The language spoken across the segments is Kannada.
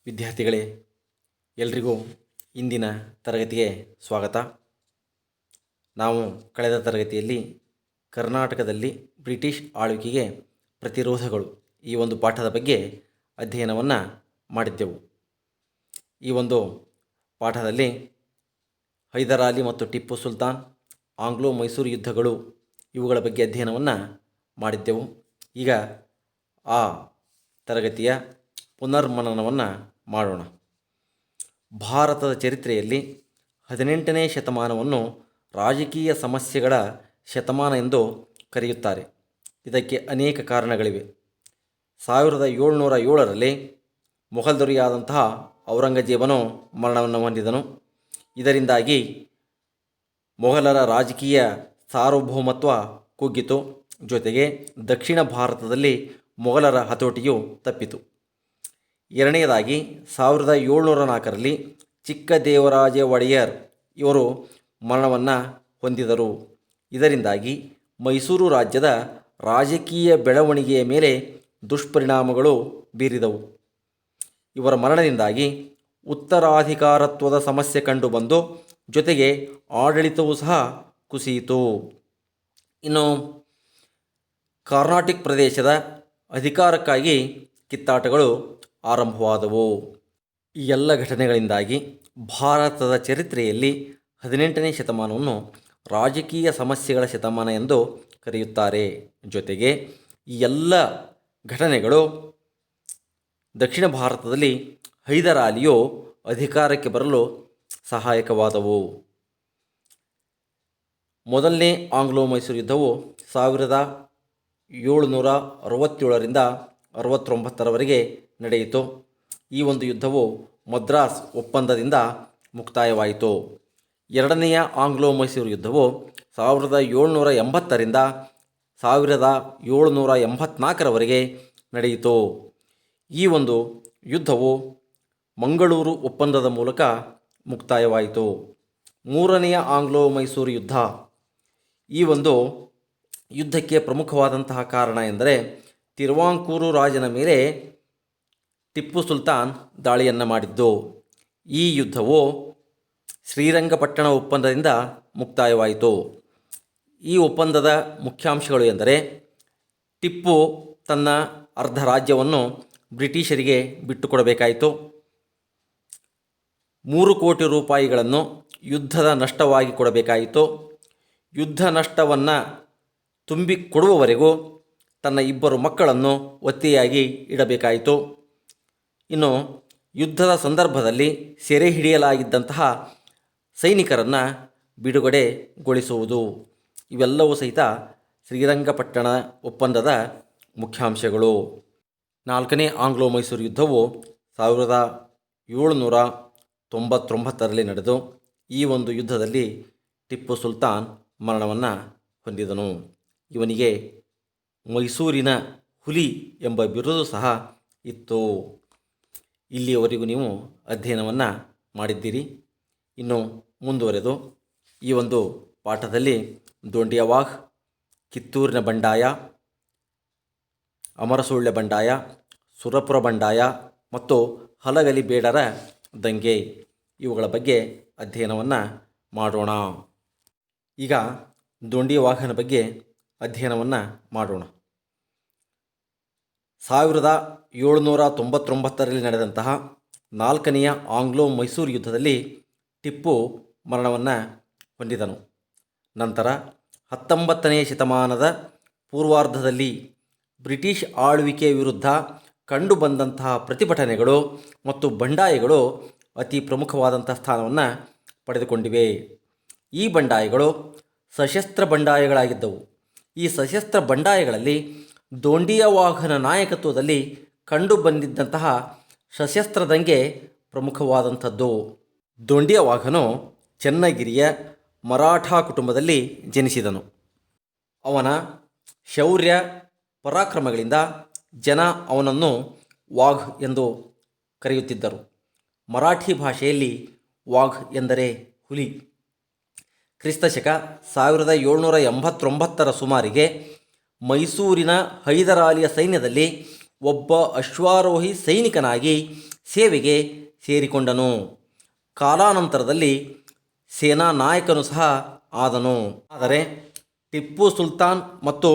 ವಿದ್ಯಾರ್ಥಿಗಳೇ, ಎಲ್ರಿಗೂ ಇಂದಿನ ತರಗತಿಗೆ ಸ್ವಾಗತ. ನಾವು ಕಳೆದ ತರಗತಿಯಲ್ಲಿ ಕರ್ನಾಟಕದಲ್ಲಿ ಬ್ರಿಟಿಷ್ ಆಳ್ವಿಕೆಗೆ ಪ್ರತಿರೋಧಗಳು ಈ ಒಂದು ಪಾಠದ ಬಗ್ಗೆ ಅಧ್ಯಯನವನ್ನು ಮಾಡಿದ್ದೆವು. ಈ ಒಂದು ಪಾಠದಲ್ಲಿ ಹೈದರಾಲಿ ಮತ್ತು ಟಿಪ್ಪು ಸುಲ್ತಾನ್, ಆಂಗ್ಲೋ ಮೈಸೂರು ಯುದ್ಧಗಳು ಇವುಗಳ ಬಗ್ಗೆ ಅಧ್ಯಯನವನ್ನು ಮಾಡಿದ್ದೆವು. ಈಗ ಆ ತರಗತಿಯ ಪುನರ್ಮನನವನ್ನು ಮಾಡೋಣ. ಭಾರತದ ಚರಿತ್ರೆಯಲ್ಲಿ 18ನೇ ಶತಮಾನವನ್ನು ರಾಜಕೀಯ ಸಮಸ್ಯೆಗಳ ಶತಮಾನ ಎಂದು ಕರೆಯುತ್ತಾರೆ. ಇದಕ್ಕೆ ಅನೇಕ ಕಾರಣಗಳಿವೆ. 1707ರಲ್ಲಿ ಮೊಘಲ್ ದೊರೆಯಾದಂತಹ ಔರಂಗಜೇಬನು ಮರಣವನ್ನು ಹೊಂದಿದನು. ಇದರಿಂದಾಗಿ ಮೊಘಲರ ರಾಜಕೀಯ ಸಾರ್ವಭೌಮತ್ವ ಕುಗ್ಗಿತು. ಜೊತೆಗೆ ದಕ್ಷಿಣ ಭಾರತದಲ್ಲಿ ಮೊಘಲರ ಹತೋಟಿಯು ತಪ್ಪಿತು. ಎರಡನೆಯದಾಗಿ 1704ರಲ್ಲಿ ಚಿಕ್ಕದೇವರಾಜ ಒಡೆಯರ್ ಇವರು ಮರಣವನ್ನು ಹೊಂದಿದರು. ಇದರಿಂದಾಗಿ ಮೈಸೂರು ರಾಜ್ಯದ ರಾಜಕೀಯ ಬೆಳವಣಿಗೆಯ ಮೇಲೆ ದುಷ್ಪರಿಣಾಮಗಳು ಬೀರಿದವು. ಇವರ ಮರಣದಿಂದಾಗಿ ಉತ್ತರಾಧಿಕಾರತ್ವದ ಸಮಸ್ಯೆ ಕಂಡುಬಂದು ಜೊತೆಗೆ ಆಡಳಿತವೂ ಸಹ ಕುಸಿಯಿತು. ಇನ್ನು ಕರ್ನಾಟಿಕ್ ಪ್ರದೇಶದ ಅಧಿಕಾರಕ್ಕಾಗಿ ಕಿತ್ತಾಟಗಳು ಆರಂಭವಾದವು. ಈ ಎಲ್ಲ ಘಟನೆಗಳಿಂದಾಗಿ ಭಾರತದ ಚರಿತ್ರೆಯಲ್ಲಿ 18ನೇ ಶತಮಾನವನ್ನು ರಾಜಕೀಯ ಸಮಸ್ಯೆಗಳ ಶತಮಾನ ಎಂದು ಕರೆಯುತ್ತಾರೆ. ಜೊತೆಗೆ ಈ ಎಲ್ಲ ಘಟನೆಗಳು ದಕ್ಷಿಣ ಭಾರತದಲ್ಲಿ ಹೈದರಾಲಿಯು ಅಧಿಕಾರಕ್ಕೆ ಬರಲು ಸಹಾಯಕವಾದವು. ಮೊದಲನೇ ಆಂಗ್ಲೋ ಮೈಸೂರು ಯುದ್ಧವು 1767ರಿಂದ 69ರವರೆಗೆ ನಡೆಯಿತು. ಈ ಒಂದು ಯುದ್ಧವು ಮದ್ರಾಸ್ ಒಪ್ಪಂದದಿಂದ ಮುಕ್ತಾಯವಾಯಿತು. ಎರಡನೆಯ ಆಂಗ್ಲೋ ಮೈಸೂರು ಯುದ್ಧವು 1780ರಿಂದ 1784ರವರೆಗೆ ನಡೆಯಿತು. ಈ ಒಂದು ಯುದ್ಧವು ಮಂಗಳೂರು ಒಪ್ಪಂದದ ಮೂಲಕ ಮುಕ್ತಾಯವಾಯಿತು. ಮೂರನೆಯ ಆಂಗ್ಲೋ ಮೈಸೂರು ಯುದ್ಧ, ಈ ಒಂದು ಯುದ್ಧಕ್ಕೆ ಪ್ರಮುಖವಾದಂತಹ ಕಾರಣ ಎಂದರೆ ತಿರುವಾಂಕೂರು ರಾಜನ ಮೇಲೆ ಟಿಪ್ಪು ಸುಲ್ತಾನ್ ದಾಳಿಯನ್ನು ಮಾಡಿದ್ದು. ಈ ಯುದ್ಧವು ಶ್ರೀರಂಗಪಟ್ಟಣ ಒಪ್ಪಂದದಿಂದ ಮುಕ್ತಾಯವಾಯಿತು. ಈ ಒಪ್ಪಂದದ ಮುಖ್ಯಾಂಶಗಳು ಎಂದರೆ ಟಿಪ್ಪು ತನ್ನ ಅರ್ಧ ರಾಜ್ಯವನ್ನು ಬ್ರಿಟಿಷರಿಗೆ ಬಿಟ್ಟುಕೊಡಬೇಕಾಯಿತು. 3 ಕೋಟಿ ರೂಪಾಯಿಗಳನ್ನು ಯುದ್ಧದ ನಷ್ಟವಾಗಿ ಕೊಡಬೇಕಾಯಿತು. ಯುದ್ಧ ನಷ್ಟವನ್ನು ತುಂಬಿಕೊಡುವವರೆಗೂ ತನ್ನ 2 ಮಕ್ಕಳನ್ನು ಒತ್ತೆಯಾಗಿ ಇಡಬೇಕಾಯಿತು. ಇನ್ನು ಯುದ್ಧದ ಸಂದರ್ಭದಲ್ಲಿ ಸೆರೆ ಹಿಡಿಯಲಾಗಿದ್ದಂತಹ ಸೈನಿಕರನ್ನು ಬಿಡುಗಡೆಗೊಳಿಸುವುದು. ಇವೆಲ್ಲವೂ ಸಹಿತ ಶ್ರೀರಂಗಪಟ್ಟಣ ಒಪ್ಪಂದದ ಮುಖ್ಯಾಂಶಗಳು. 4ನೇ ಆಂಗ್ಲೋ ಮೈಸೂರು ಯುದ್ಧವು 1799ರಲ್ಲಿ ನಡೆದು ಈ ಒಂದು ಯುದ್ಧದಲ್ಲಿ ಟಿಪ್ಪು ಸುಲ್ತಾನ್ ಮರಣವನ್ನು ಹೊಂದಿದನು. ಇವನಿಗೆ ಮೈಸೂರಿನ ಹುಲಿ ಎಂಬ ಬಿರುದು ಸಹ ಇತ್ತು. ಇಲ್ಲಿಯವರೆಗೂ ನೀವು ಅಧ್ಯಯನವನ್ನು ಮಾಡಿದ್ದೀರಿ. ಇನ್ನು ಮುಂದುವರೆದು ಈ ಒಂದು ಪಾಠದಲ್ಲಿ ದೊಂಡಿಯವಾಘ್, ಕಿತ್ತೂರಿನ ಬಂಡಾಯ, ಅಮರಸೂಳ್ಯ ಬಂಡಾಯ, ಸುರಪುರ ಬಂಡಾಯ ಮತ್ತು ಹಲಗಲಿ ಬೇಡರ ದಂಗೆ ಇವುಗಳ ಬಗ್ಗೆ ಅಧ್ಯಯನವನ್ನು ಮಾಡೋಣ. ಈಗ ದೊಂಡಿಯವಾಘನ ಬಗ್ಗೆ ಅಧ್ಯಯನವನ್ನು ಮಾಡೋಣ. 1799ರಲ್ಲಿ ನಡೆದಂತಹ 4ನೆಯ ಆಂಗ್ಲೋ ಮೈಸೂರು ಯುದ್ಧದಲ್ಲಿ ಟಿಪ್ಪು ಮರಣವನ್ನು ಹೊಂದಿದನು. ನಂತರ 19ನೇ ಶತಮಾನದ ಪೂರ್ವಾರ್ಧದಲ್ಲಿ ಬ್ರಿಟಿಷ್ ಆಳ್ವಿಕೆಯ ವಿರುದ್ಧ ಕಂಡುಬಂದಂತಹ ಪ್ರತಿಭಟನೆಗಳು ಮತ್ತು ಬಂಡಾಯಗಳು ಅತಿ ಪ್ರಮುಖವಾದಂಥ ಸ್ಥಾನವನ್ನು ಪಡೆದುಕೊಂಡಿವೆ. ಈ ಬಂಡಾಯಗಳು ಸಶಸ್ತ್ರ ಬಂಡಾಯಗಳಾಗಿದ್ದವು. ಈ ಸಶಸ್ತ್ರ ಬಂಡಾಯಗಳಲ್ಲಿ ದೊಂಡಿಯವಾಘನ ನಾಯಕತ್ವದಲ್ಲಿ ಕಂಡುಬಂದಿದ್ದಂತಹ ಸಶಸ್ತ್ರ ದಂಗೆ ಪ್ರಮುಖವಾದಂಥದ್ದು. ದೊಂಡಿಯವಾಘನು ಚೆನ್ನಗಿರಿಯ ಮರಾಠ ಕುಟುಂಬದಲ್ಲಿ ಜನಿಸಿದನು. ಅವನ ಶೌರ್ಯ ಪರಾಕ್ರಮಗಳಿಂದ ಜನ ಅವನನ್ನು ವಾಘ್ ಎಂದು ಕರೆಯುತ್ತಿದ್ದರು. ಮರಾಠಿ ಭಾಷೆಯಲ್ಲಿ ವಾಘ್ ಎಂದರೆ ಹುಲಿ. ಕ್ರಿಸ್ತಶಕ 1789ರ ಸುಮಾರಿಗೆ ಮೈಸೂರಿನ ಹೈದರಾಲಿಯ ಸೈನ್ಯದಲ್ಲಿ ಒಬ್ಬ ಅಶ್ವಾರೋಹಿ ಸೈನಿಕನಾಗಿ ಸೇವೆಗೆ ಸೇರಿಕೊಂಡನು. ಕಾಲಾನಂತರದಲ್ಲಿ ಸೇನಾ ನಾಯಕನು ಸಹ ಆದನು. ಆದರೆ ಟಿಪ್ಪು ಸುಲ್ತಾನ್ ಮತ್ತು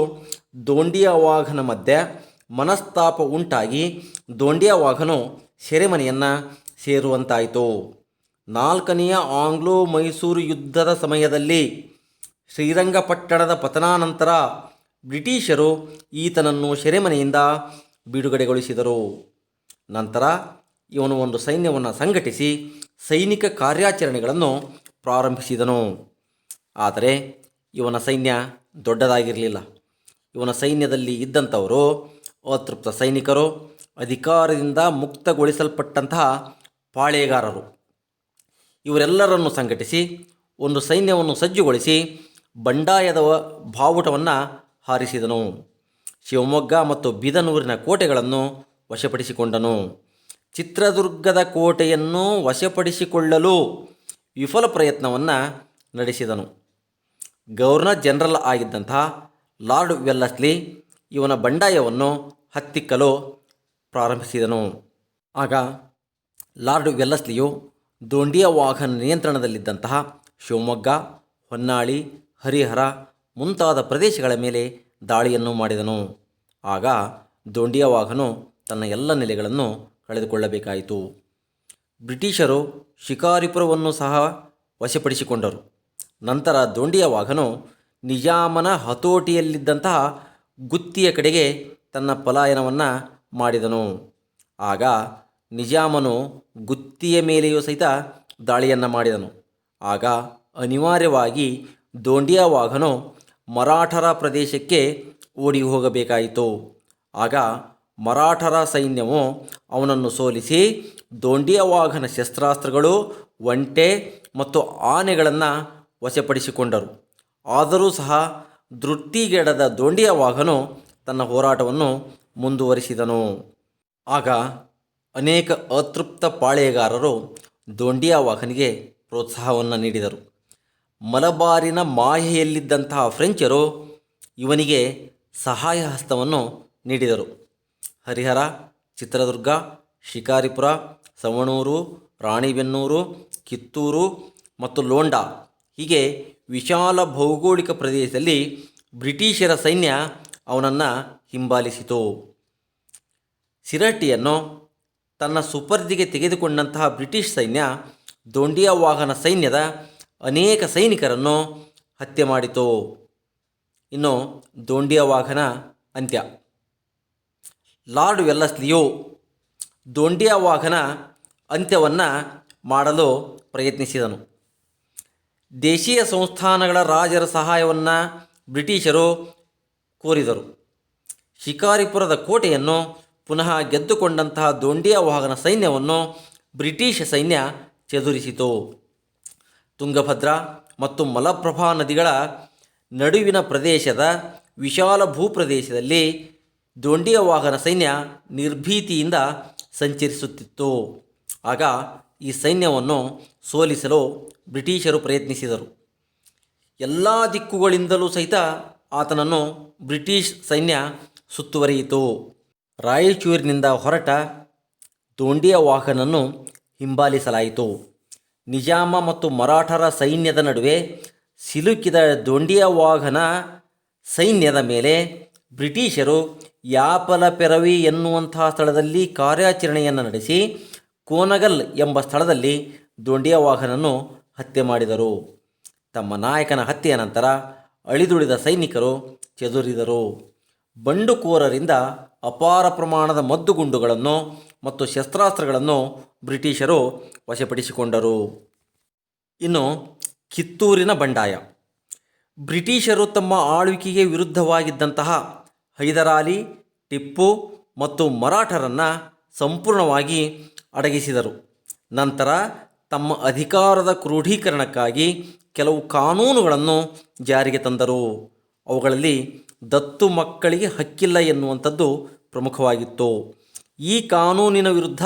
ದೋಂಡಿಯಾವಾಘನ ಮಧ್ಯೆ ಮನಸ್ತಾಪ ಉಂಟಾಗಿ ದೋಂಡಿಯಾವಾಘನು ಸೆರೆಮನೆಯನ್ನು ಸೇರುವಂತಾಯಿತು. ನಾಲ್ಕನೆಯ ಆಂಗ್ಲೋ ಮೈಸೂರು ಯುದ್ಧದ ಸಮಯದಲ್ಲಿ ಶ್ರೀರಂಗಪಟ್ಟಣದ ಪತನಾನಂತರ ಬ್ರಿಟಿಷರು ಈತನನ್ನು ಸೆರೆಮನೆಯಿಂದ ಬಿಡುಗಡೆಗೊಳಿಸಿದರು. ನಂತರ ಇವನು ಒಂದು ಸೈನ್ಯವನ್ನು ಸಂಘಟಿಸಿ ಸೈನಿಕ ಕಾರ್ಯಾಚರಣೆಗಳನ್ನು ಪ್ರಾರಂಭಿಸಿದನು. ಆದರೆ ಇವನ ಸೈನ್ಯ ದೊಡ್ಡದಾಗಿರಲಿಲ್ಲ. ಇವನ ಸೈನ್ಯದಲ್ಲಿ ಇದ್ದಂಥವರು ಅತೃಪ್ತ ಸೈನಿಕರು, ಅಧಿಕಾರದಿಂದ ಮುಕ್ತಗೊಳಿಸಲ್ಪಟ್ಟಂತಹ ಪಾಳೇಗಾರರು. ಇವರೆಲ್ಲರನ್ನು ಸಂಘಟಿಸಿ ಒಂದು ಸೈನ್ಯವನ್ನು ಸಜ್ಜುಗೊಳಿಸಿ ಬಂಡಾಯದ ಬಾವುಟವನ್ನು ಹಾರಿಸಿದನು. ಶಿವಮೊಗ್ಗ ಮತ್ತು ಬಿದನೂರಿನ ಕೋಟೆಗಳನ್ನು ವಶಪಡಿಸಿಕೊಂಡನು. ಚಿತ್ರದುರ್ಗದ ಕೋಟೆಯನ್ನು ವಶಪಡಿಸಿಕೊಳ್ಳಲು ವಿಫಲ ಪ್ರಯತ್ನವನ್ನು ನಡೆಸಿದನು. ಗವರ್ನರ್ ಜನರಲ್ ಆಗಿದ್ದಂತಹ ಲಾರ್ಡ್ ವೆಲ್ಲಸ್ಲಿ ಇವನ ಬಂಡಾಯವನ್ನು ಹತ್ತಿಕ್ಕಲು ಪ್ರಾರಂಭಿಸಿದನು. ಆಗ ಲಾರ್ಡ್ ವೆಲ್ಲಸ್ಲಿಯು ದೋಂಡಿಯಾವಾಘನ ನಿಯಂತ್ರಣದಲ್ಲಿದ್ದಂತಹ ಶಿವಮೊಗ್ಗ, ಹೊನ್ನಾಳಿ, ಹರಿಹರ ಮುಂತಾದ ಪ್ರದೇಶಗಳ ಮೇಲೆ ದಾಳಿಯನ್ನು ಮಾಡಿದನು. ಆಗ ದೋಂಡಿಯಾವಾಘನು ತನ್ನ ಎಲ್ಲ ನೆಲೆಗಳನ್ನು ಕಳೆದುಕೊಳ್ಳಬೇಕಾಯಿತು. ಬ್ರಿಟಿಷರು ಶಿಕಾರಿಪುರವನ್ನು ಸಹ ವಶಪಡಿಸಿಕೊಂಡರು. ನಂತರ ದೋಂಡಿಯಾವಾಘನು ನಿಜಾಮನ ಹತೋಟಿಯಲ್ಲಿದ್ದಂತಹ ಗುತ್ತಿಯ ಕಡೆಗೆ ತನ್ನ ಪಲಾಯನವನ್ನು ಮಾಡಿದನು. ಆಗ ನಿಜಾಮನು ಗುತ್ತಿಯ ಮೇಲೆಯೂ ಸಹಿತ ದಾಳಿಯನ್ನು ಮಾಡಿದನು. ಆಗ ಅನಿವಾರ್ಯವಾಗಿ ದೋಂಡಿಯಾವಾಘನು ಮರಾಠರ ಪ್ರದೇಶಕ್ಕೆ ಓಡಿ ಹೋಗಬೇಕಾಯಿತು. ಆಗ ಮರಾಠರ ಸೈನ್ಯವು ಅವನನ್ನು ಸೋಲಿಸಿ ದೋಂಡಿಯಾವಾಘನ ಶಸ್ತ್ರಾಸ್ತ್ರಗಳು, ಒಂಟೆ ಮತ್ತು ಆನೆಗಳನ್ನು ವಶಪಡಿಸಿಕೊಂಡರು. ಆದರೂ ಸಹ ಧೃತಿಗೆಡದ ದೋಂಡಿಯಾವಾಘನು ತನ್ನ ಹೋರಾಟವನ್ನು ಮುಂದುವರಿಸಿದನು. ಆಗ ಅನೇಕ ಅತೃಪ್ತ ಪಾಳೇಗಾರರು ದೋಂಡಿಯಾವಾಘನಿಗೆ ಪ್ರೋತ್ಸಾಹವನ್ನು ನೀಡಿದರು. ಮಲಬಾರಿನ ಮಾಯೆಯಲ್ಲಿದ್ದಂತಹ ಫ್ರೆಂಚರು ಇವನಿಗೆ ಸಹಾಯ ಹಸ್ತವನ್ನು ನೀಡಿದರು. ಹರಿಹರ, ಚಿತ್ರದುರ್ಗ, ಶಿಕಾರಿಪುರ, ಸವಣೂರು, ರಾಣಿಬೆನ್ನೂರು, ಕಿತ್ತೂರು ಮತ್ತು ಲೋಂಡಾ ಹೀಗೆ ವಿಶಾಲ ಭೌಗೋಳಿಕ ಪ್ರದೇಶದಲ್ಲಿ ಬ್ರಿಟಿಷರ ಸೈನ್ಯ ಅವನನ್ನು ಹಿಂಬಾಲಿಸಿತು. ಸಿರಹಟ್ಟಿಯನ್ನು ತನ್ನ ಸುಪರ್ದಿಗೆ ತೆಗೆದುಕೊಂಡಂತಹ ಬ್ರಿಟಿಷ್ ಸೈನ್ಯ ದೋಂಡಿಯಾವಾಘನ ಸೈನ್ಯದ ಅನೇಕ ಸೈನಿಕರನ್ನು ಹತ್ಯೆ ಮಾಡಿತು. ಇನ್ನು ದೋಂಡಿಯಾವಾಘನ ಅಂತ್ಯ. ಲಾರ್ಡ್ ವೆಲ್ಲಸ್ಲಿಯು ದೋಂಡಿಯಾವಾಘನ ಅಂತ್ಯವನ್ನು ಮಾಡಲು ಪ್ರಯತ್ನಿಸಿದನು. ದೇಶೀಯ ಸಂಸ್ಥಾನಗಳ ರಾಜರ ಸಹಾಯವನ್ನು ಬ್ರಿಟಿಷರು ಕೋರಿದರು. ಶಿಕಾರಿಪುರದ ಕೋಟೆಯನ್ನು ಪುನಃ ಗೆದ್ದುಕೊಂಡಂತಹ ದೋಂಡಿಯಾವಾಘನ ಸೈನ್ಯವನ್ನು ಬ್ರಿಟಿಷ್ ಸೈನ್ಯ ಚದುರಿಸಿತು. ತುಂಗಭದ್ರಾ ಮತ್ತು ಮಲಪ್ರಭಾ ನದಿಗಳ ನಡುವಿನ ಪ್ರದೇಶದ ವಿಶಾಲ ಭೂಪ್ರದೇಶದಲ್ಲಿ ದೋಂಡಿಯಾವಾಘನ ಸೈನ್ಯ ನಿರ್ಭೀತಿಯಿಂದ ಸಂಚರಿಸುತ್ತಿತ್ತು. ಆಗ ಈ ಸೈನ್ಯವನ್ನು ಸೋಲಿಸಲು ಬ್ರಿಟಿಷರು ಪ್ರಯತ್ನಿಸಿದರು. ಎಲ್ಲ ದಿಕ್ಕುಗಳಿಂದಲೂ ಸಹಿತ ಆತನನ್ನು ಬ್ರಿಟಿಷ್ ಸೈನ್ಯ ಸುತ್ತುವರಿಯಿತು. ರಾಯಚೂರಿನಿಂದ ಹೊರಟ ದೋಂಡಿಯಾವಾಘನನ್ನು ಹಿಂಬಾಲಿಸಲಾಯಿತು. ನಿಜಾಮ ಮತ್ತು ಮರಾಠರ ಸೈನ್ಯದ ನಡುವೆ ಸಿಲುಕಿದ ದೋಂಡಿಯಾವಾಘನ ಸೈನ್ಯದ ಮೇಲೆ ಬ್ರಿಟಿಷರು ಯಾಪಲಪೆರವಿ ಎನ್ನುವಂತಹ ಸ್ಥಳದಲ್ಲಿ ಕಾರ್ಯಾಚರಣೆಯನ್ನು ನಡೆಸಿ ಕೋನಗಲ್ ಎಂಬ ಸ್ಥಳದಲ್ಲಿ ದೋಂಡಿಯಾವಾಘನನ್ನು ಹತ್ಯೆ ಮಾಡಿದರು. ತಮ್ಮ ನಾಯಕನ ಹತ್ಯೆಯ ನಂತರ ಅಳಿದುಳಿದ ಸೈನಿಕರು ಚದುರಿದರು. ಬಂಡುಕೋರರಿಂದ ಅಪಾರ ಪ್ರಮಾಣದ ಮದ್ದುಗುಂಡುಗಳನ್ನು ಮತ್ತು ಶಸ್ತ್ರಾಸ್ತ್ರಗಳನ್ನು ಬ್ರಿಟಿಷರು ವಶಪಡಿಸಿಕೊಂಡರು. ಇನ್ನು ಕಿತ್ತೂರಿನ ಬಂಡಾಯ. ಬ್ರಿಟಿಷರು ತಮ್ಮ ಆಳ್ವಿಕೆಗೆ ವಿರುದ್ಧವಾಗಿದ್ದಂತಹ ಹೈದರಾಲಿ, ಟಿಪ್ಪು ಮತ್ತು ಮರಾಠರನ್ನು ಸಂಪೂರ್ಣವಾಗಿ ಅಡಗಿಸಿದರು. ನಂತರ ತಮ್ಮ ಅಧಿಕಾರದ ಕ್ರೋಢೀಕರಣಕ್ಕಾಗಿ ಕೆಲವು ಕಾನೂನುಗಳನ್ನು ಜಾರಿಗೆ ತಂದರು. ಅವುಗಳಲ್ಲಿ ದತ್ತು ಮಕ್ಕಳಿಗೆ ಹಕ್ಕಿಲ್ಲ ಎನ್ನುವಂಥದ್ದು ಪ್ರಮುಖವಾಗಿತ್ತು. ಈ ಕಾನೂನಿನ ವಿರುದ್ಧ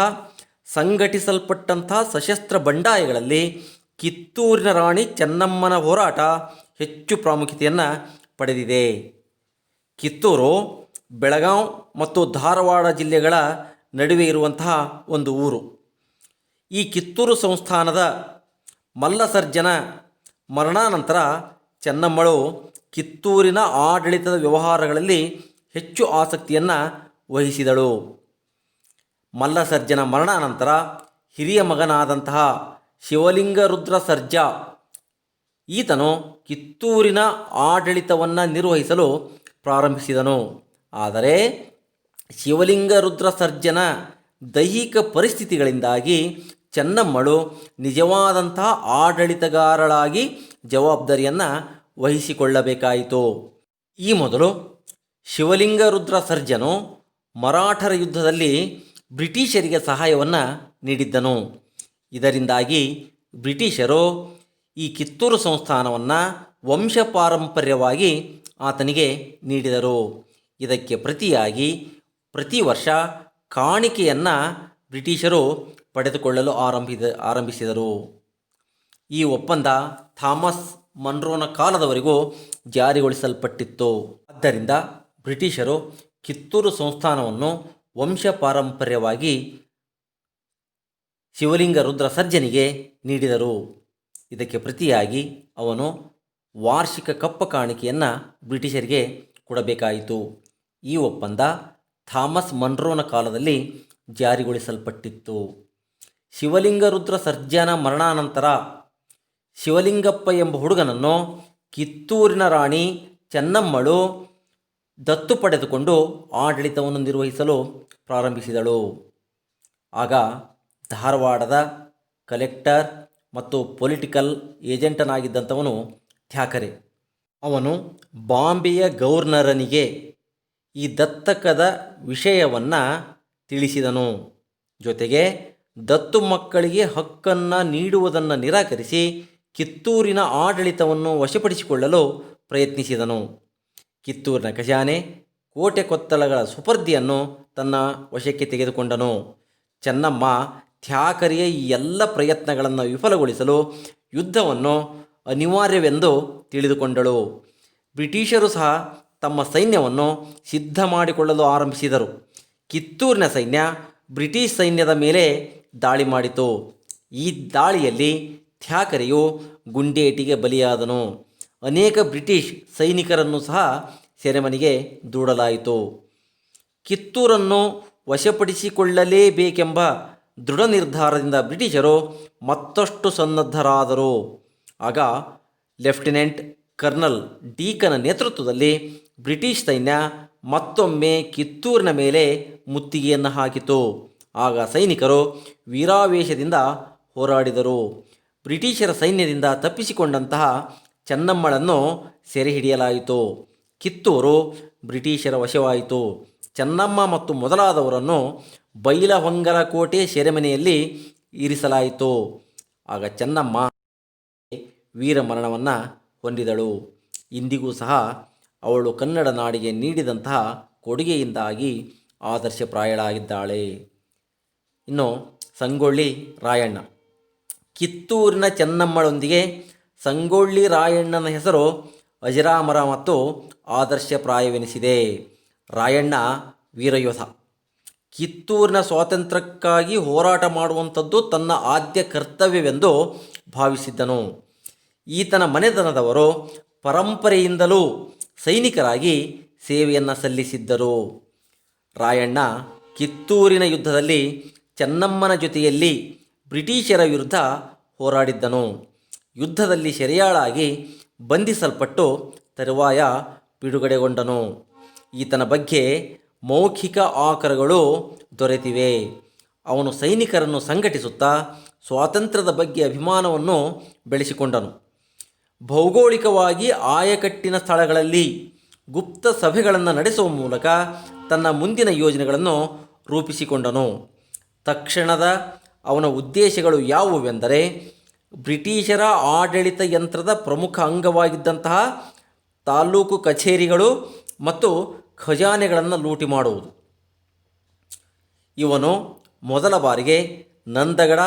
ಸಂಘಟಿಸಲ್ಪಟ್ಟಂಥ ಸಶಸ್ತ್ರ ಬಂಡಾಯಗಳಲ್ಲಿ ಕಿತ್ತೂರಿನ ರಾಣಿ ಚೆನ್ನಮ್ಮನ ಹೋರಾಟ ಹೆಚ್ಚು ಪ್ರಾಮುಖ್ಯತೆಯನ್ನು ಪಡೆದಿದೆ. ಕಿತ್ತೂರು ಬೆಳಗಾವಿ ಮತ್ತು ಧಾರವಾಡ ಜಿಲ್ಲೆಗಳ ನಡುವೆ ಇರುವಂತಹ ಒಂದು ಊರು. ಈ ಕಿತ್ತೂರು ಸಂಸ್ಥಾನದ ಮಲ್ಲಸರ್ಜನ ಮರಣಾನಂತರ ಚೆನ್ನಮ್ಮಳು ಕಿತ್ತೂರಿನ ಆಡಳಿತದ ವ್ಯವಹಾರಗಳಲ್ಲಿ ಹೆಚ್ಚು ಆಸಕ್ತಿಯನ್ನು ವಹಿಸಿದಳು. ಮಲ್ಲಸರ್ಜನ ಮರಣಾನಂತರ ಹಿರಿಯ ಮಗನಾದಂತಹ ಶಿವಲಿಂಗರುದ್ರ ಸರ್ಜಾ ಈತನು ಕಿತ್ತೂರಿನ ಆಡಳಿತವನ್ನು ನಿರ್ವಹಿಸಲು ಪ್ರಾರಂಭಿಸಿದನು. ಆದರೆ ಶಿವಲಿಂಗರುದ್ರ ಸರ್ಜನ ದೈಹಿಕ ಪರಿಸ್ಥಿತಿಗಳಿಂದಾಗಿ ಚೆನ್ನಮ್ಮಳು ನಿಜವಾದಂತಹ ಆಡಳಿತಗಾರಳಾಗಿ ಜವಾಬ್ದಾರಿಯನ್ನು ವಹಿಸಿಕೊಳ್ಳಬೇಕಾಯಿತು. ಈ ಮೊದಲು ಶಿವಲಿಂಗರುದ್ರ ಸರ್ಜನು ಮರಾಠರ ಯುದ್ಧದಲ್ಲಿ ಬ್ರಿಟಿಷರಿಗೆ ಸಹಾಯವನ್ನು ನೀಡಿದ್ದನು. ಇದರಿಂದಾಗಿ ಬ್ರಿಟಿಷರು ಈ ಕಿತ್ತೂರು ಸಂಸ್ಥಾನವನ್ನು ವಂಶಪಾರಂಪರ್ಯವಾಗಿ ಆತನಿಗೆ ನೀಡಿದರು. ಇದಕ್ಕೆ ಪ್ರತಿಯಾಗಿ ಪ್ರತಿ ವರ್ಷ ಕಾಣಿಕೆಯನ್ನು ಬ್ರಿಟಿಷರು ಪಡೆದುಕೊಳ್ಳಲು ಆರಂಭಿಸಿದರು. ಈ ಒಪ್ಪಂದ ಥಾಮಸ್ ಮನ್ರೋನ ಕಾಲದವರೆಗೂ ಜಾರಿಗೊಳಿಸಲ್ಪಟ್ಟಿತ್ತು. ಆದ್ದರಿಂದ ಬ್ರಿಟಿಷರು ಕಿತ್ತೂರು ಸಂಸ್ಥಾನವನ್ನು ವಂಶಪಾರಂಪರ್ಯವಾಗಿ ಶಿವಲಿಂಗರುದ್ರ ಸರ್ಜನಿಗೆ ನೀಡಿದರು. ಇದಕ್ಕೆ ಪ್ರತಿಯಾಗಿ ಅವನು ವಾರ್ಷಿಕ ಕಪ್ಪ ಕಾಣಿಕೆಯನ್ನು ಬ್ರಿಟಿಷರಿಗೆ ಕೊಡಬೇಕಾಯಿತು. ಈ ಒಪ್ಪಂದ ಥಾಮಸ್ ಮನ್ರೋನ ಕಾಲದಲ್ಲಿ ಜಾರಿಗೊಳಿಸಲ್ಪಟ್ಟಿತ್ತು. ಶಿವಲಿಂಗರುದ್ರ ಸರ್ಜನ ಮರಣಾನಂತರ ಶಿವಲಿಂಗಪ್ಪ ಎಂಬ ಹುಡುಗನನ್ನು ಕಿತ್ತೂರಿನ ರಾಣಿ ಚೆನ್ನಮ್ಮಳು ದತ್ತು ಪಡೆದುಕೊಂಡು ಆಡಳಿತವನ್ನು ನಿರ್ವಹಿಸಲು ಪ್ರಾರಂಭಿಸಿದಳು. ಆಗ ಧಾರವಾಡದ ಕಲೆಕ್ಟರ್ ಮತ್ತು ಪೊಲಿಟಿಕಲ್ ಏಜೆಂಟನಾಗಿದ್ದಂಥವನು ಥ್ಯಾಕರೆ. ಅವನು ಬಾಂಬೆಯ ಗವರ್ನರನಿಗೆ ಈ ದತ್ತಕದ ವಿಷಯವನ್ನು ತಿಳಿಸಿದನು. ಜೊತೆಗೆ ದತ್ತು ಮಕ್ಕಳಿಗೆ ಹಕ್ಕನ್ನು ನೀಡುವುದನ್ನು ನಿರಾಕರಿಸಿ ಕಿತ್ತೂರಿನ ಆಡಳಿತವನ್ನು ವಶಪಡಿಸಿಕೊಳ್ಳಲು ಪ್ರಯತ್ನಿಸಿದನು. ಕಿತ್ತೂರಿನ ಖಜಾನೆ, ಕೋಟೆ ಕೊತ್ತಲಗಳ ಸುಪರ್ದಿಯನ್ನು ತನ್ನ ವಶಕ್ಕೆ ತೆಗೆದುಕೊಂಡನು. ಚೆನ್ನಮ್ಮ ಥ್ಯಾಕರೆಯ ಈ ಎಲ್ಲ ಪ್ರಯತ್ನಗಳನ್ನು ವಿಫಲಗೊಳಿಸಲು ಯುದ್ಧವನ್ನು ಅನಿವಾರ್ಯವೆಂದು ತಿಳಿದುಕೊಂಡಳು. ಬ್ರಿಟಿಷರು ಸಹ ತಮ್ಮ ಸೈನ್ಯವನ್ನು ಸಿದ್ಧ ಮಾಡಿಕೊಳ್ಳಲು ಆರಂಭಿಸಿದರು. ಕಿತ್ತೂರಿನ ಸೈನ್ಯ ಬ್ರಿಟಿಷ್ ಸೈನ್ಯದ ಮೇಲೆ ದಾಳಿ ಮಾಡಿತು. ಈ ದಾಳಿಯಲ್ಲಿ ಥ್ಯಾಕರೆಯು ಗುಂಡೇಟಿಗೆ ಬಲಿಯಾದನು. ಅನೇಕ ಬ್ರಿಟಿಷ್ ಸೈನಿಕರನ್ನು ಸಹ ಸೆರೆಮನೆಗೆ ದೂಡಲಾಯಿತು. ಕಿತ್ತೂರನ್ನು ವಶಪಡಿಸಿಕೊಳ್ಳಲೇಬೇಕೆಂಬ ದೃಢ ನಿರ್ಧಾರದಿಂದ ಬ್ರಿಟಿಷರು ಮತ್ತಷ್ಟು ಸನ್ನದ್ಧರಾದರು. ಆಗ ಲೆಫ್ಟಿನೆಂಟ್ ಕರ್ನಲ್ ಡೀಕನ ನೇತೃತ್ವದಲ್ಲಿ ಬ್ರಿಟಿಷ್ ಸೈನ್ಯ ಮತ್ತೊಮ್ಮೆ ಕಿತ್ತೂರಿನ ಮೇಲೆ ಮುತ್ತಿಗೆಯನ್ನು ಹಾಕಿತು. ಆಗ ಸೈನಿಕರು ವೀರಾವೇಶದಿಂದ ಹೋರಾಡಿದರು. ಬ್ರಿಟಿಷರ ಸೈನ್ಯದಿಂದ ತಪ್ಪಿಸಿಕೊಂಡಂತಹ ಚೆನ್ನಮ್ಮಳನ್ನು ಸೆರೆ ಹಿಡಿಯಲಾಯಿತು. ಕಿತ್ತೂರು ಬ್ರಿಟಿಷರ ವಶವಾಯಿತು. ಚೆನ್ನಮ್ಮ ಮತ್ತು ಮೊದಲಾದವರನ್ನು ಬೈಲಹೊಂಗಲ ಕೋಟೆ ಸೆರೆಮನೆಯಲ್ಲಿ ಇರಿಸಲಾಯಿತು. ಆಗ ಚೆನ್ನಮ್ಮ ವೀರಮರಣವನ್ನು ಹೊಂದಿದಳು. ಇಂದಿಗೂ ಸಹ ಅವಳು ಕನ್ನಡ ನಾಡಿಗೆ ನೀಡಿದಂತಹ ಕೊಡುಗೆಯಿಂದಾಗಿ ಆದರ್ಶಪ್ರಾಯಳಾಗಿದ್ದಾಳೆ. ಇನ್ನು ಸಂಗೊಳ್ಳಿ ರಾಯಣ್ಣ. ಕಿತ್ತೂರಿನ ಚೆನ್ನಮ್ಮಳೊಂದಿಗೆ ಸಂಗೊಳ್ಳಿ ರಾಯಣ್ಣನ ಹೆಸರು ಅಜರಾಮರ ಮತ್ತು ಆದರ್ಶಪ್ರಾಯವೆನಿಸಿದೆ. ರಾಯಣ್ಣ ವೀರಯೋಧ. ಕಿತ್ತೂರಿನ ಸ್ವಾತಂತ್ರ್ಯಕ್ಕಾಗಿ ಹೋರಾಟ ಮಾಡುವಂಥದ್ದು ತನ್ನ ಆದ್ಯ ಕರ್ತವ್ಯವೆಂದು ಭಾವಿಸಿದ್ದನು. ಈತನ ಮನೆತನದವರು ಪರಂಪರೆಯಿಂದಲೂ ಸೈನಿಕರಾಗಿ ಸೇವೆಯನ್ನು ಸಲ್ಲಿಸಿದ್ದರು. ರಾಯಣ್ಣ ಕಿತ್ತೂರಿನ ಯುದ್ಧದಲ್ಲಿ ಚೆನ್ನಮ್ಮನ ಜೊತೆಯಲ್ಲಿ ಬ್ರಿಟಿಷರ ವಿರುದ್ಧ ಹೋರಾಡಿದ್ದನು. ಯುದ್ಧದಲ್ಲಿ ಸೆರೆಯಾಳಾಗಿ ಬಂಧಿಸಲ್ಪಟ್ಟು ತರುವಾಯ ಬಿಡುಗಡೆಗೊಂಡನು. ಈತನ ಬಗ್ಗೆ ಮೌಖಿಕ ಆಕರಗಳು ದೊರೆತಿವೆ. ಅವನು ಸೈನಿಕರನ್ನು ಸಂಘಟಿಸುತ್ತಾ ಸ್ವಾತಂತ್ರ್ಯದ ಬಗ್ಗೆ ಅಭಿಮಾನವನ್ನು ಬೆಳೆಸಿಕೊಂಡನು. ಭೌಗೋಳಿಕವಾಗಿ ಆಯಕಟ್ಟಿನ ಸ್ಥಳಗಳಲ್ಲಿ ಗುಪ್ತ ಸಭೆಗಳನ್ನು ನಡೆಸುವ ಮೂಲಕ ತನ್ನ ಮುಂದಿನ ಯೋಜನೆಗಳನ್ನು ರೂಪಿಸಿಕೊಂಡನು. ತಕ್ಷಣದ ಅವನ ಉದ್ದೇಶಗಳು ಯಾವುವೆಂದರೆ ಬ್ರಿಟಿಷರ ಆಡಳಿತ ಯಂತ್ರದ ಪ್ರಮುಖ ಅಂಗವಾಗಿದ್ದಂತಹ ತಾಲೂಕು ಕಚೇರಿಗಳು ಮತ್ತು ಖಜಾನೆಗಳನ್ನು ಲೂಟಿ ಮಾಡುವುದು. ಇವನು ಮೊದಲ ಬಾರಿಗೆ ನಂದಗಡ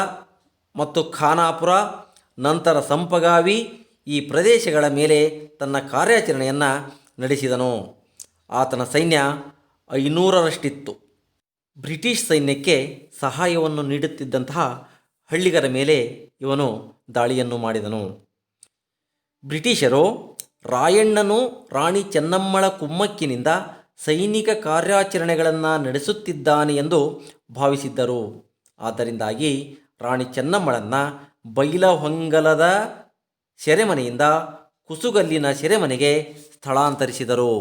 ಮತ್ತು ಖಾನಾಪುರ, ನಂತರ ಸಂಪಗಾವಿ ಈ ಪ್ರದೇಶಗಳ ಮೇಲೆ ತನ್ನ ಕಾರ್ಯಾಚರಣೆಯನ್ನು ನಡೆಸಿದನು. ಆತನ ಸೈನ್ಯ 500ರಷ್ಟಿತ್ತು. ಬ್ರಿಟಿಷ್ ಸೈನ್ಯಕ್ಕೆ ಸಹಾಯವನ್ನು ನೀಡುತ್ತಿದ್ದಂತಹ ಹಳ್ಳಿಗರ ಮೇಲೆ ಇವನು ದಾಳಿಯನ್ನು ಮಾಡಿದನು. ಬ್ರಿಟಿಷರು ರಾಯಣ್ಣನು ರಾಣಿ ಚೆನ್ನಮ್ಮಳ ಕುಮ್ಮಕ್ಕಿನಿಂದ ಸೈನಿಕ ಕಾರ್ಯಾಚರಣೆಗಳನ್ನು ನಡೆಸುತ್ತಿದ್ದಾನೆ ಎಂದು ಭಾವಿಸಿದ್ದರು. ಆದ್ದರಿಂದಾಗಿ ರಾಣಿ ಚೆನ್ನಮ್ಮಳನ್ನು ಬೈಲಹೊಂಗಲದ ಸೆರೆಮನೆಯಿಂದ ಕುಸುಗಲ್ಲಿನ ಸೆರೆಮನೆಗೆ ಸ್ಥಳಾಂತರಿಸಿದರು.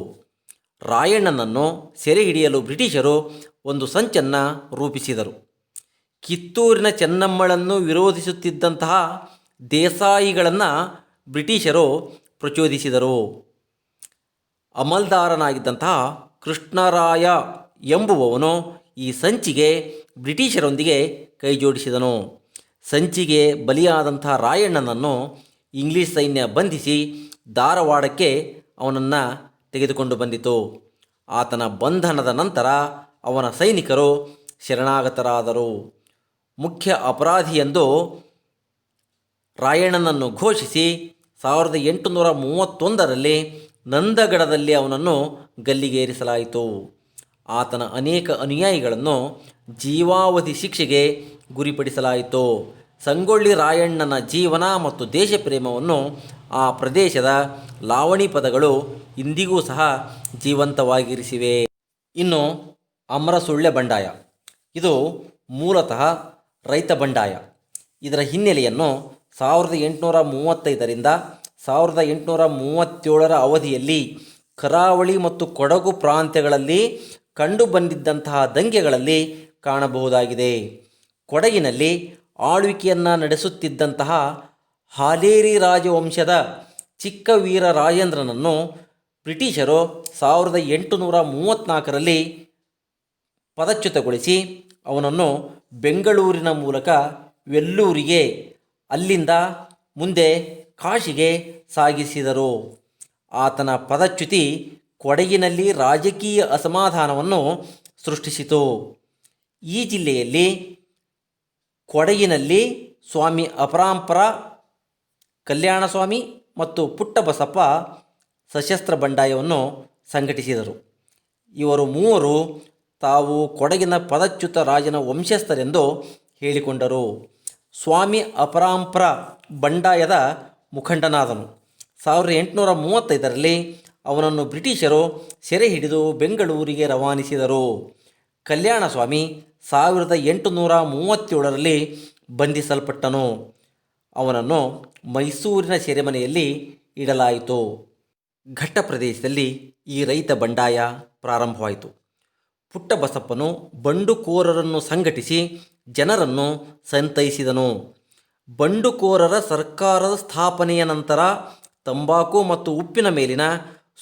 ರಾಯಣ್ಣನನ್ನು ಸೆರೆ ಹಿಡಿಯಲು ಬ್ರಿಟಿಷರು ಒಂದು ಸಂಚನ್ನು ರೂಪಿಸಿದರು. ಕಿತ್ತೂರಿನ ಚೆನ್ನಮ್ಮಳನ್ನು ವಿರೋಧಿಸುತ್ತಿದ್ದಂತಹ ದೇಸಾಯಿಗಳನ್ನು ಬ್ರಿಟಿಷರು ಪ್ರಚೋದಿಸಿದರು. ಅಮಲ್ದಾರನಾಗಿದ್ದಂತಹ ಕೃಷ್ಣರಾಯ ಎಂಬುವವನು ಈ ಸಂಚಿಗೆ ಬ್ರಿಟಿಷರೊಂದಿಗೆ ಕೈಜೋಡಿಸಿದನು. ಸಂಚಿಗೆ ಬಲಿಯಾದಂತಹ ರಾಯಣ್ಣನನ್ನು ಇಂಗ್ಲಿಷ್ ಸೈನ್ಯ ಬಂಧಿಸಿ ಧಾರವಾಡಕ್ಕೆ ಅವನನ್ನು ತೆಗೆದುಕೊಂಡು ಬಂದಿತು. ಆತನ ಬಂಧನದ ನಂತರ ಅವನ ಸೈನಿಕರು ಶರಣಾಗತರಾದರು. ಮುಖ್ಯ ಅಪರಾಧಿಯೆಂದು ರಾಯಣ್ಣನನ್ನು ಘೋಷಿಸಿ 1831ರಲ್ಲಿ ನಂದಗಡದಲ್ಲಿ ಅವನನ್ನು ಗಲ್ಲಿಗೇರಿಸಲಾಯಿತು. ಆತನ ಅನೇಕ ಅನುಯಾಯಿಗಳನ್ನು ಜೀವಾವಧಿ ಶಿಕ್ಷೆಗೆ ಗುರಿಪಡಿಸಲಾಯಿತು. ಸಂಗೊಳ್ಳಿ ರಾಯಣ್ಣನ ಜೀವನ ಮತ್ತು ದೇಶಪ್ರೇಮವನ್ನು ಆ ಪ್ರದೇಶದ ಲಾವಣಿ ಪದಗಳು ಇಂದಿಗೂ ಸಹ ಜೀವಂತವಾಗಿರಿಸಿವೆ. ಇನ್ನು ಅಮರಸುಳ್ಯ ಬಂಡಾಯ, ಇದು ಮೂಲತಃ ರೈತ ಬಂಡಾಯ. ಇದರ ಹಿನ್ನೆಲೆಯನ್ನು 1835ರಿಂದ 1837ರ ಅವಧಿಯಲ್ಲಿ ಕರಾವಳಿ ಮತ್ತು ಕೊಡಗು ಪ್ರಾಂತ್ಯಗಳಲ್ಲಿ ಕಂಡುಬಂದಿದ್ದಂತಹ ದಂಗೆಗಳಲ್ಲಿ ಕಾಣಬಹುದಾಗಿದೆ. ಕೊಡಗಿನಲ್ಲಿ ಆಳ್ವಿಕೆಯನ್ನು ನಡೆಸುತ್ತಿದ್ದಂತಹ ಹಾಲೇರಿ ರಾಜವಂಶದ ಚಿಕ್ಕವೀರ ರಾಜೇಂದ್ರನನ್ನು ಬ್ರಿಟಿಷರು 1834ರಲ್ಲಿ ಪದಚ್ಯುತಗೊಳಿಸಿ ಅವನನ್ನು ಬೆಂಗಳೂರಿನ ಮೂಲಕ ವೆಲ್ಲೂರಿಗೆ, ಅಲ್ಲಿಂದ ಮುಂದೆ ಕಾಶಿಗೆ ಸಾಗಿಸಿದರು. ಆತನ ಪದಚ್ಯುತಿ ಕೊಡಗಿನಲ್ಲಿ ರಾಜಕೀಯ ಅಸಮಾಧಾನವನ್ನು ಸೃಷ್ಟಿಸಿತು. ಈ ಜಿಲ್ಲೆಯಲ್ಲಿ ಕೊಡಗಿನಲ್ಲಿ ಸ್ವಾಮಿ ಅಪರಾಂಪರ, ಕಲ್ಯಾಣಸ್ವಾಮಿ ಮತ್ತು ಪುಟ್ಟಬಸಪ್ಪ ಸಶಸ್ತ್ರ ಬಂಡಾಯವನ್ನು ಸಂಘಟಿಸಿದರು. ಇವರು ಮೂವರು ತಾವು ಕೊಡಗಿನ ಪದಚ್ಯುತ ರಾಜನ ವಂಶಸ್ಥರೆಂದು ಹೇಳಿಕೊಂಡರು. ಸ್ವಾಮಿ ಅಪರಾಂಪರ ಬಂಡಾಯದ ಮುಖಂಡನಾದನು. 1835ರಲ್ಲಿ ಅವನನ್ನು ಬ್ರಿಟಿಷರು ಸೆರೆ ಹಿಡಿದು ಬೆಂಗಳೂರಿಗೆ ರವಾನಿಸಿದರು. ಕಲ್ಯಾಣಸ್ವಾಮಿ 1837ರಲ್ಲಿ ಬಂಧಿಸಲ್ಪಟ್ಟನು. ಅವನನ್ನು ಮೈಸೂರಿನ ಸೆರೆಮನೆಯಲ್ಲಿ ಇಡಲಾಯಿತು. ಘಟ್ಟ ಪ್ರದೇಶದಲ್ಲಿ ಈ ರೈತ ಬಂಡಾಯ ಪ್ರಾರಂಭವಾಯಿತು. ಪುಟ್ಟಬಸಪ್ಪನು ಬಂಡುಕೋರರನ್ನು ಸಂಘಟಿಸಿ ಜನರನ್ನು ಸಂತೈಸಿದನು. ಬಂಡುಕೋರರ ಸರ್ಕಾರದ ಸ್ಥಾಪನೆಯ ನಂತರ ತಂಬಾಕು ಮತ್ತು ಉಪ್ಪಿನ ಮೇಲಿನ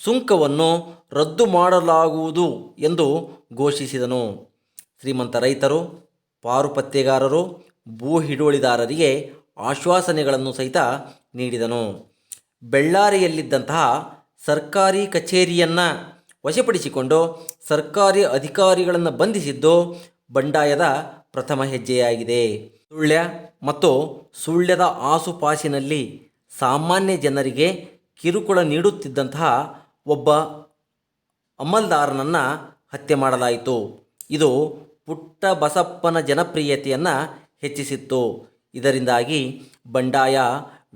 ಸುಂಕವನ್ನು ರದ್ದು ಮಾಡಲಾಗುವುದು ಎಂದು ಘೋಷಿಸಿದನು. ಶ್ರೀಮಂತ ರೈತರು, ಪಾರುಪತ್ಯಗಾರರು, ಭೂ ಹಿಡುವಳಿದಾರರಿಗೆ ಆಶ್ವಾಸನೆಗಳನ್ನು ಸಹಿತ ನೀಡಿದನು. ಬೆಳ್ಳಾರಿಯಲ್ಲಿದ್ದಂತಹ ಸರ್ಕಾರಿ ಕಚೇರಿಯನ್ನು ವಶಪಡಿಸಿಕೊಂಡು ಸರ್ಕಾರಿ ಅಧಿಕಾರಿಗಳನ್ನು ಬಂಧಿಸಿದ್ದು ಬಂಡಾಯದ ಪ್ರಥಮ ಹೆಜ್ಜೆಯಾಗಿದೆ. ಸುಳ್ಯ ಮತ್ತು ಸುಳ್ಯದ ಆಸುಪಾಸಿನಲ್ಲಿ ಸಾಮಾನ್ಯ ಜನರಿಗೆ ಕಿರುಕುಳ ನೀಡುತ್ತಿದ್ದಂತಹ ಒಬ್ಬ ಅಮಲ್ದಾರನನ್ನು ಹತ್ಯೆ ಮಾಡಲಾಯಿತು. ಇದು ಪುಟ್ಟಬಸಪ್ಪನ ಜನಪ್ರಿಯತೆಯನ್ನು ಹೆಚ್ಚಿಸಿತ್ತು. ಇದರಿಂದಾಗಿ ಬಂಡಾಯ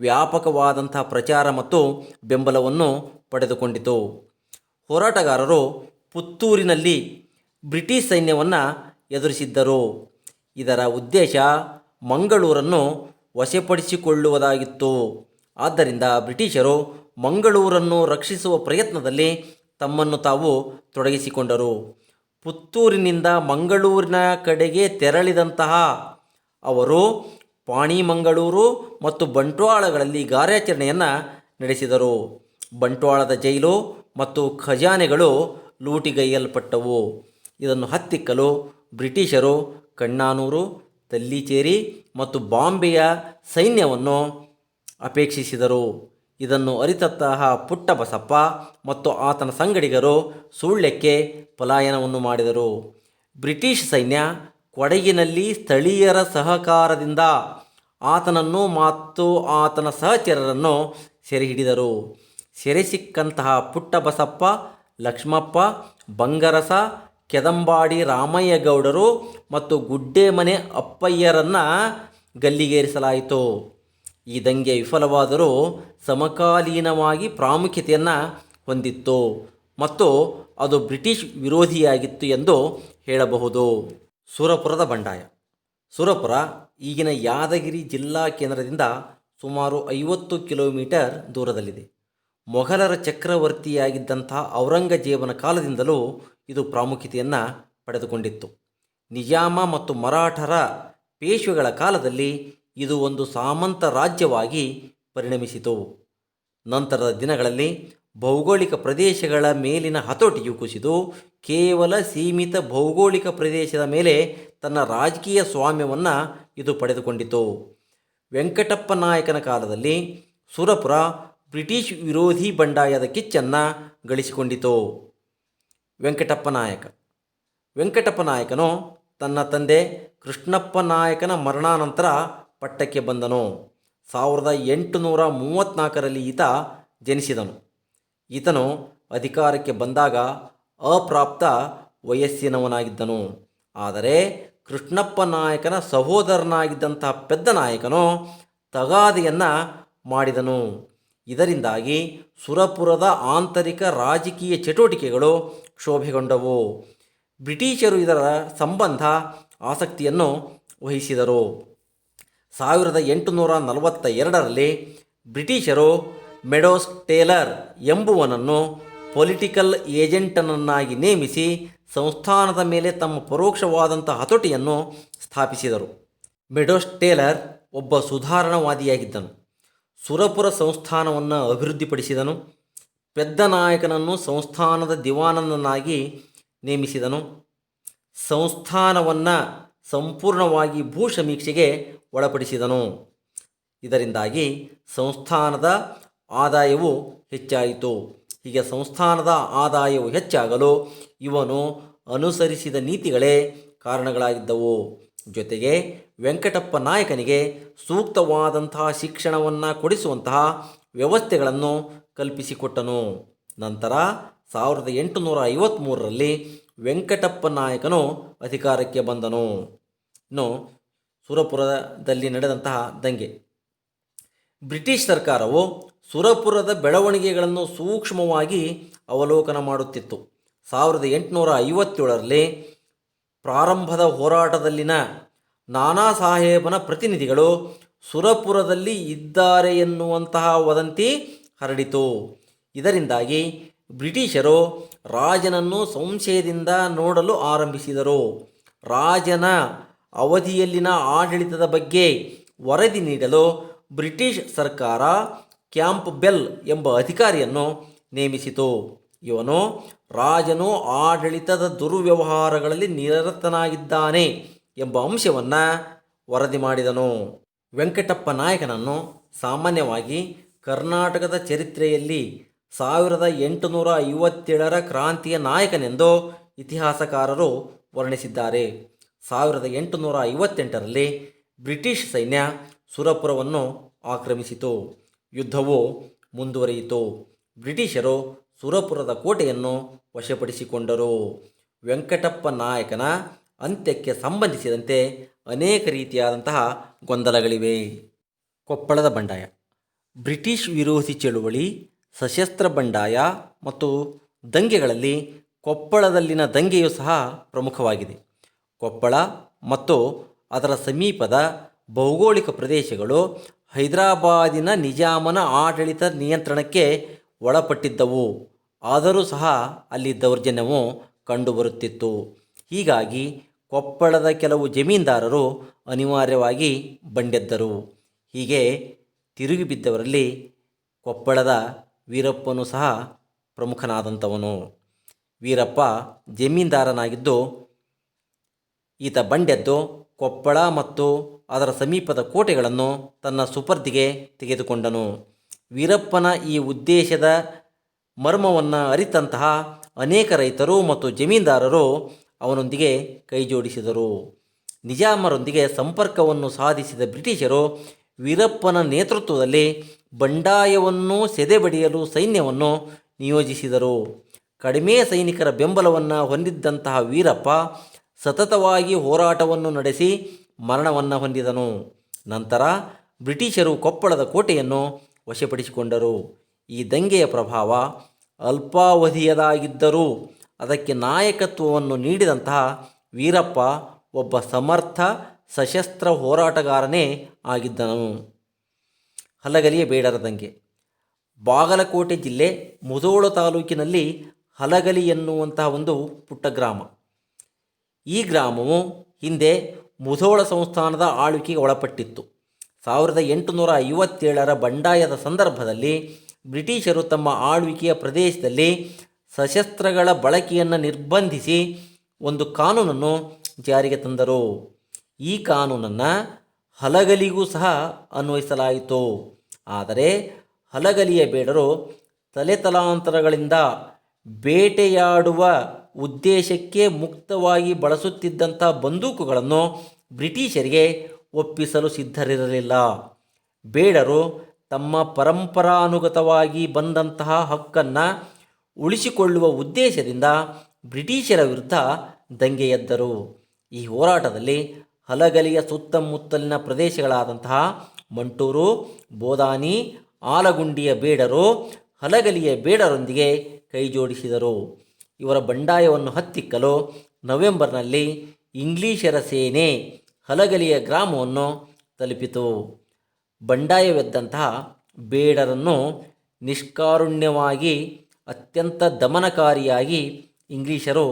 ವ್ಯಾಪಕವಾದಂಥ ಪ್ರಚಾರ ಮತ್ತು ಬೆಂಬಲವನ್ನು ಪಡೆದುಕೊಂಡಿತು. ಹೋರಾಟಗಾರರು ಪುತ್ತೂರಿನಲ್ಲಿ ಬ್ರಿಟಿಷ್ ಸೈನ್ಯವನ್ನು ಎದುರಿಸಿದ್ದರು. ಇದರ ಉದ್ದೇಶ ಮಂಗಳೂರನ್ನು ವಶಪಡಿಸಿಕೊಳ್ಳುವುದಾಗಿತ್ತು. ಆದ್ದರಿಂದ ಬ್ರಿಟಿಷರು ಮಂಗಳೂರನ್ನು ರಕ್ಷಿಸುವ ಪ್ರಯತ್ನದಲ್ಲಿ ತಮ್ಮನ್ನು ತಾವು ತೊಡಗಿಸಿಕೊಂಡರು. ಪುತ್ತೂರಿನಿಂದ ಮಂಗಳೂರಿನ ಕಡೆಗೆ ತೆರಳಿದಂತಹ ಅವರು ಪಾಣಿಮಂಗಳೂರು ಮತ್ತು ಬಂಟ್ವಾಳಗಳಲ್ಲಿ ಕಾರ್ಯಾಚರಣೆಯನ್ನು ನಡೆಸಿದರು. ಬಂಟ್ವಾಳದ ಜೈಲು ಮತ್ತು ಖಜಾನೆಗಳು ಲೂಟಿಗೈಯಲ್ಪಟ್ಟವು. ಇದನ್ನು ಹತ್ತಿಕ್ಕಲು ಬ್ರಿಟಿಷರು ಕಣ್ಣಾನೂರು, ತಲ್ಲಿಚೇರಿ ಮತ್ತು ಬಾಂಬೆಯ ಸೈನ್ಯವನ್ನು ಅಪೇಕ್ಷಿಸಿದರು. ಇದನ್ನು ಅರಿತಂತಹ ಪುಟ್ಟಬಸಪ್ಪ ಮತ್ತು ಆತನ ಸಂಗಡಿಗರು ಸುಳ್ಯಕ್ಕೆ ಪಲಾಯನವನ್ನು ಮಾಡಿದರು. ಬ್ರಿಟಿಷ್ ಸೈನ್ಯ ಕೊಡಗಿನಲ್ಲಿ ಸ್ಥಳೀಯರ ಸಹಕಾರದಿಂದ ಆತನನ್ನು ಮತ್ತು ಆತನ ಸಹಚರರನ್ನು ಸೆರೆ ಹಿಡಿದರು. ಸೆರೆ ಸಿಕ್ಕಂತಹ ಪುಟ್ಟಬಸಪ್ಪ, ಲಕ್ಷ್ಮಪ್ಪ, ಬಂಗರಸ, ಕೆದಂಬಾಡಿ ರಾಮಯ್ಯಗೌಡರು ಮತ್ತು ಗುಡ್ಡೆಮನೆ ಅಪ್ಪಯ್ಯರನ್ನು ಗಲ್ಲಿಗೇರಿಸಲಾಯಿತು. ಈ ದಂಗೆ ವಿಫಲವಾದರೂ ಸಮಕಾಲೀನವಾಗಿ ಪ್ರಾಮುಖ್ಯತೆಯನ್ನು ಹೊಂದಿತ್ತು ಮತ್ತು ಅದು ಬ್ರಿಟಿಷ್ ವಿರೋಧಿಯಾಗಿತ್ತು ಎಂದು ಹೇಳಬಹುದು. ಸುರಪುರದ ಬಂಡಾಯ. ಸುರಪುರ ಈಗಿನ ಯಾದಗಿರಿ ಜಿಲ್ಲಾ ಕೇಂದ್ರದಿಂದ ಸುಮಾರು 50 ಕಿಲೋಮೀಟರ್ ದೂರದಲ್ಲಿದೆ. ಮೊಘಲರ ಚಕ್ರವರ್ತಿಯಾಗಿದ್ದಂತಹ ಔರಂಗಜೇಬನ ಕಾಲದಿಂದಲೂ ಇದು ಪ್ರಾಮುಖ್ಯತೆಯನ್ನು ಪಡೆದುಕೊಂಡಿತ್ತು. ನಿಜಾಮ ಮತ್ತು ಮರಾಠರ ಪೇಶ್ವೆಗಳ ಕಾಲದಲ್ಲಿ ಇದು ಒಂದು ಸಾಮಂತ ರಾಜ್ಯವಾಗಿ ಪರಿಣಮಿಸಿತು. ನಂತರದ ದಿನಗಳಲ್ಲಿ ಭೌಗೋಳಿಕ ಪ್ರದೇಶಗಳ ಮೇಲಿನ ಹತೋಟಿಯು ಕುಸಿದು ಕೇವಲ ಸೀಮಿತ ಭೌಗೋಳಿಕ ಪ್ರದೇಶದ ಮೇಲೆ ತನ್ನ ರಾಜಕೀಯ ಸ್ವಾಮ್ಯವನ್ನು ಇದು ಪಡೆದುಕೊಂಡಿತು. ವೆಂಕಟಪ್ಪ ನಾಯಕನ ಕಾಲದಲ್ಲಿ ಸುರಪುರ ಬ್ರಿಟಿಷ್ ವಿರೋಧಿ ಬಂಡಾಯದ ಕಿಚ್ಚನ್ನು ಗಳಿಸಿಕೊಂಡಿತು. ವೆಂಕಟಪ್ಪ ನಾಯಕನು ತನ್ನ ತಂದೆ ಕೃಷ್ಣಪ್ಪ ನಾಯಕನ ಮರಣಾನಂತರ ಪಟ್ಟಕ್ಕೆ ಬಂದನು. 1834ರಲ್ಲಿ ಈತ ಜನಿಸಿದನು. ಈತನು ಅಧಿಕಾರಕ್ಕೆ ಬಂದಾಗ ಅಪ್ರಾಪ್ತ ವಯಸ್ಸಿನವನಾಗಿದ್ದನು. ಆದರೆ ಕೃಷ್ಣಪ್ಪ ನಾಯಕನ ಸಹೋದರನಾಗಿದ್ದಂತಹ ಪೆದ್ದ ನಾಯಕನು ತಗಾದೆಯನ್ನು ಮಾಡಿದನು. ಇದರಿಂದಾಗಿ ಸುರಪುರದ ಆಂತರಿಕ ರಾಜಕೀಯ ಚಟುವಟಿಕೆಗಳು ಕ್ಷೋಭೆಗೊಂಡವು. ಬ್ರಿಟಿಷರು ಇದರ ಸಂಬಂಧ ಆಸಕ್ತಿಯನ್ನು ವಹಿಸಿದರು. 1842ರಲ್ಲಿ ಬ್ರಿಟಿಷರು ಮೆಡೋಸ್ ಟೇಲರ್ ಎಂಬುವನನ್ನು ಪೊಲಿಟಿಕಲ್ ಏಜೆಂಟನನ್ನಾಗಿ ನೇಮಿಸಿ ಸಂಸ್ಥಾನದ ಮೇಲೆ ತಮ್ಮ ಪರೋಕ್ಷವಾದಂಥ ಹತೋಟಿಯನ್ನು ಸ್ಥಾಪಿಸಿದರು. ಮೆಡೋಸ್ ಟೇಲರ್ ಒಬ್ಬ ಸುಧಾರಣವಾದಿಯಾಗಿದ್ದನು. ಸುರಪುರ ಸಂಸ್ಥಾನವನ್ನು ಅಭಿವೃದ್ಧಿಪಡಿಸಿದನು. ಪೆದ್ದ ನಾಯಕನನ್ನು ಸಂಸ್ಥಾನದ ದಿವಾನನನ್ನಾಗಿ ನೇಮಿಸಿದನು. ಸಂಸ್ಥಾನವನ್ನು ಸಂಪೂರ್ಣವಾಗಿ ಭೂಸಮೀಕ್ಷೆಗೆ ಒಳಪಡಿಸಿದನು. ಇದರಿಂದಾಗಿ ಸಂಸ್ಥಾನದ ಆದಾಯವು ಹೆಚ್ಚಾಯಿತು. ಹೀಗೆ ಸಂಸ್ಥಾನದ ಆದಾಯವು ಹೆಚ್ಚಾಗಲು ಇವನು ಅನುಸರಿಸಿದ ನೀತಿಗಳೇ ಕಾರಣಗಳಾಗಿದ್ದವು. ಜೊತೆಗೆ ವೆಂಕಟಪ್ಪ ನಾಯಕನಿಗೆ ಸೂಕ್ತವಾದಂತಹ ಶಿಕ್ಷಣವನ್ನು ಕೊಡಿಸುವಂತಹ ವ್ಯವಸ್ಥೆಗಳನ್ನು ಕಲ್ಪಿಸಿಕೊಟ್ಟನು. ನಂತರ 1853ರಲ್ಲಿ ವೆಂಕಟಪ್ಪ ನಾಯಕನು ಅಧಿಕಾರಕ್ಕೆ ಬಂದನು. ಇನ್ನು ಸುರಪುರದಲ್ಲಿ ನಡೆದಂತಹ ದಂಗೆ. ಬ್ರಿಟಿಷ್ ಸರ್ಕಾರವು ಸುರಪುರದ ಬೆಳವಣಿಗೆಗಳನ್ನು ಸೂಕ್ಷ್ಮವಾಗಿ ಅವಲೋಕನ ಮಾಡುತ್ತಿತ್ತು. 1857ರಲ್ಲಿ ಪ್ರಾರಂಭದ ಹೋರಾಟದಲ್ಲಿನ ನಾನಾ ಸಾಹೇಬನ ಪ್ರತಿನಿಧಿಗಳು ಸುರಪುರದಲ್ಲಿ ಇದ್ದಾರೆ ಎನ್ನುವಂತಹ ವದಂತಿ ಹರಡಿತು. ಇದರಿಂದಾಗಿ ಬ್ರಿಟಿಷರು ರಾಜನನ್ನು ಸಂಶಯದಿಂದ ನೋಡಲು ಆರಂಭಿಸಿದರು. ರಾಜನ ಅವಧಿಯಲ್ಲಿನ ಆಡಳಿತದ ಬಗ್ಗೆ ವರದಿ ನೀಡಲು ಬ್ರಿಟಿಷ್ ಸರ್ಕಾರ ಕ್ಯಾಂಪ್ಬೆಲ್ ಎಂಬ ಅಧಿಕಾರಿಯನ್ನು ನೇಮಿಸಿತು. ಇವನು ರಾಜನು ಆಡಳಿತದ ದುರ್ವ್ಯವಹಾರಗಳಲ್ಲಿ ನಿರತನಾಗಿದ್ದಾನೆ ಎಂಬ ಅಂಶವನ್ನು ವರದಿ ಮಾಡಿದನು. ವೆಂಕಟಪ್ಪ ನಾಯಕನನ್ನು ಸಾಮಾನ್ಯವಾಗಿ ಕರ್ನಾಟಕದ ಚರಿತ್ರೆಯಲ್ಲಿ 1857ರ ಕ್ರಾಂತಿಯ ನಾಯಕನೆಂದು ಇತಿಹಾಸಕಾರರು ವರ್ಣಿಸಿದ್ದಾರೆ. 1858ರಲ್ಲಿ ಬ್ರಿಟಿಷ್ ಸೈನ್ಯ ಸುರಪುರವನ್ನು ಆಕ್ರಮಿಸಿತು. ಯುದ್ಧವು ಮುಂದುವರಿಯಿತು. ಬ್ರಿಟಿಷರು ಸುರಪುರದ ಕೋಟೆಯನ್ನು ವಶಪಡಿಸಿಕೊಂಡರು. ವೆಂಕಟಪ್ಪ ನಾಯಕನ ಅಂತ್ಯಕ್ಕೆ ಸಂಬಂಧಿಸಿದಂತೆ ಅನೇಕ ರೀತಿಯಾದಂತಹ ಗೊಂದಲಗಳಿವೆ. ಕೊಪ್ಪಳದ ಬಂಡಾಯ. ಬ್ರಿಟಿಷ್ ವಿರೋಧಿ ಚಳುವಳಿ, ಸಶಸ್ತ್ರ ಬಂಡಾಯ ಮತ್ತು ದಂಗೆಗಳಲ್ಲಿ ಕೊಪ್ಪಳದಲ್ಲಿನ ದಂಗೆಯೂ ಸಹ ಪ್ರಮುಖವಾಗಿದೆ. ಕೊಪ್ಪಳ ಮತ್ತು ಅದರ ಸಮೀಪದ ಭೌಗೋಳಿಕ ಪ್ರದೇಶಗಳು ಹೈದರಾಬಾದಿನ ನಿಜಾಮನ ಆಡಳಿತ ನಿಯಂತ್ರಣಕ್ಕೆ ಒಳಪಟ್ಟಿದ್ದವು. ಆದರೂ ಸಹ ಅಲ್ಲಿ ದೌರ್ಜನ್ಯವು ಕಂಡುಬರುತ್ತಿತ್ತು. ಹೀಗಾಗಿ ಕೊಪ್ಪಳದ ಕೆಲವು ಜಮೀನ್ದಾರರು ಅನಿವಾರ್ಯವಾಗಿ ಬಂಡೆದ್ದರು. ಹೀಗೆ ತಿರುಗಿ ಬಿದ್ದವರಲ್ಲಿ ಕೊಪ್ಪಳದ ವೀರಪ್ಪನೂ ಸಹ ಪ್ರಮುಖನಾದಂಥವನು. ವೀರಪ್ಪ ಜಮೀನ್ದಾರನಾಗಿದ್ದು ಈತ ಬಂಡೆದ್ದು ಕೊಪ್ಪಳ ಮತ್ತು ಅದರ ಸಮೀಪದ ಕೋಟೆಗಳನ್ನು ತನ್ನ ಸುಪರ್ದಿಗೆ ತೆಗೆದುಕೊಂಡನು. ವೀರಪ್ಪನ ಈ ಉದ್ದೇಶದ ಮರ್ಮವನ್ನು ಅರಿತಂತಹ ಅನೇಕ ರೈತರು ಮತ್ತು ಜಮೀನ್ದಾರರು ಅವನೊಂದಿಗೆ ಕೈಜೋಡಿಸಿದರು. ನಿಜಾಮರೊಂದಿಗೆ ಸಂಪರ್ಕವನ್ನು ಸಾಧಿಸಿದ ಬ್ರಿಟಿಷರು ವೀರಪ್ಪನ ನೇತೃತ್ವದಲ್ಲಿ ಬಂಡಾಯವನ್ನು ಸೆದೆಬಡಿಯಲು ಸೈನ್ಯವನ್ನು ನಿಯೋಜಿಸಿದರು. ಕಡಿಮೆ ಸೈನಿಕರ ಬೆಂಬಲವನ್ನು ಹೊಂದಿದ್ದಂತಹ ವೀರಪ್ಪ ಸತತವಾಗಿ ಹೋರಾಟವನ್ನು ನಡೆಸಿ ಮರಣವನ್ನು ಹೊಂದಿದನು. ನಂತರ ಬ್ರಿಟಿಷರು ಕೊಪ್ಪಳದ ಕೋಟೆಯನ್ನು ವಶಪಡಿಸಿಕೊಂಡರು. ಈ ದಂಗೆಯ ಪ್ರಭಾವ ಅಲ್ಪಾವಧಿಯದಾಗಿದ್ದರೂ ಅದಕ್ಕೆ ನಾಯಕತ್ವವನ್ನು ನೀಡಿದಂತಹ ವೀರಪ್ಪ ಒಬ್ಬ ಸಮರ್ಥ ಸಶಸ್ತ್ರ ಹೋರಾಟಗಾರನೇ ಆಗಿದ್ದನು. ಹಲಗಲಿಯ ಬೇಡರ ದಂಗೆ. ಬಾಗಲಕೋಟೆ ಜಿಲ್ಲೆ ಮುಧೋಳ ತಾಲೂಕಿನಲ್ಲಿ ಹಲಗಲಿ ಎನ್ನುವಂತಹ ಒಂದು ಪುಟ್ಟ ಗ್ರಾಮ. ಈ ಗ್ರಾಮವು ಹಿಂದೆ ಮುಧೋಳ ಸಂಸ್ಥಾನದ ಆಳ್ವಿಕೆಗೆ ಒಳಪಟ್ಟಿತ್ತು. 1857 ಬಂಡಾಯದ ಸಂದರ್ಭದಲ್ಲಿ ಬ್ರಿಟಿಷರು ತಮ್ಮ ಆಳ್ವಿಕೆಯ ಪ್ರದೇಶದಲ್ಲಿ ಸಶಸ್ತ್ರಗಳ ಬಳಕೆಯನ್ನು ನಿರ್ಬಂಧಿಸಿ ಒಂದು ಕಾನೂನನ್ನು ಜಾರಿಗೆ ತಂದರು. ಈ ಕಾನೂನನ್ನು ಹಲಗಲಿಗೂ ಸಹ ಅನ್ವಯಿಸಲಾಯಿತು. ಆದರೆ ಹಲಗಲಿಯ ಬೇಡರು ತಲೆತಲಾಂತರಗಳಿಂದ ಬೇಟೆಯಾಡುವ ಉದ್ದೇಶಕ್ಕೆ ಮುಕ್ತವಾಗಿ ಬಳಸುತ್ತಿದ್ದಂಥ ಬಂದೂಕುಗಳನ್ನು ಬ್ರಿಟಿಷರಿಗೆ ಒಪ್ಪಿಸಲು ಸಿದ್ಧರಿರಲಿಲ್ಲ. ಬೇಡರು ತಮ್ಮ ಪರಂಪರಾನುಗತವಾಗಿ ಬಂದಂತಹ ಹಕ್ಕನ್ನು ಉಳಿಸಿಕೊಳ್ಳುವ ಉದ್ದೇಶದಿಂದ ಬ್ರಿಟಿಷರ ವಿರುದ್ಧ ದಂಗೆ ಎದ್ದರು. ಈ ಹೋರಾಟದಲ್ಲಿ ಹಲಗಲಿಯ ಸುತ್ತಮುತ್ತಲಿನ ಪ್ರದೇಶಗಳಾದಂತಹ ಮಂಟೂರು, ಬೋದಾನಿ, ಆಲಗುಂಡಿಯ ಬೇಡರು ಹಲಗಲಿಯ ಬೇಡರೊಂದಿಗೆ ಕೈಜೋಡಿಸಿದರು. ಇವರ ಬಂಡಾಯವನ್ನು ಹತ್ತಿಕ್ಕಲು ನವೆಂಬರ್ನಲ್ಲಿ ಇಂಗ್ಲಿಷರ ಸೇನೆ ಹಲಗಲಿಯ ಗ್ರಾಮವನ್ನು ತಲುಪಿತು. ಬಂಡಾಯವೆದ್ದಂತಹ ಬೇಡರನ್ನು ನಿಷ್ಕಾರುಣ್ಯವಾಗಿ ಅತ್ಯಂತ ದಮನಕಾರಿಯಾಗಿ ಇಂಗ್ಲಿಷರು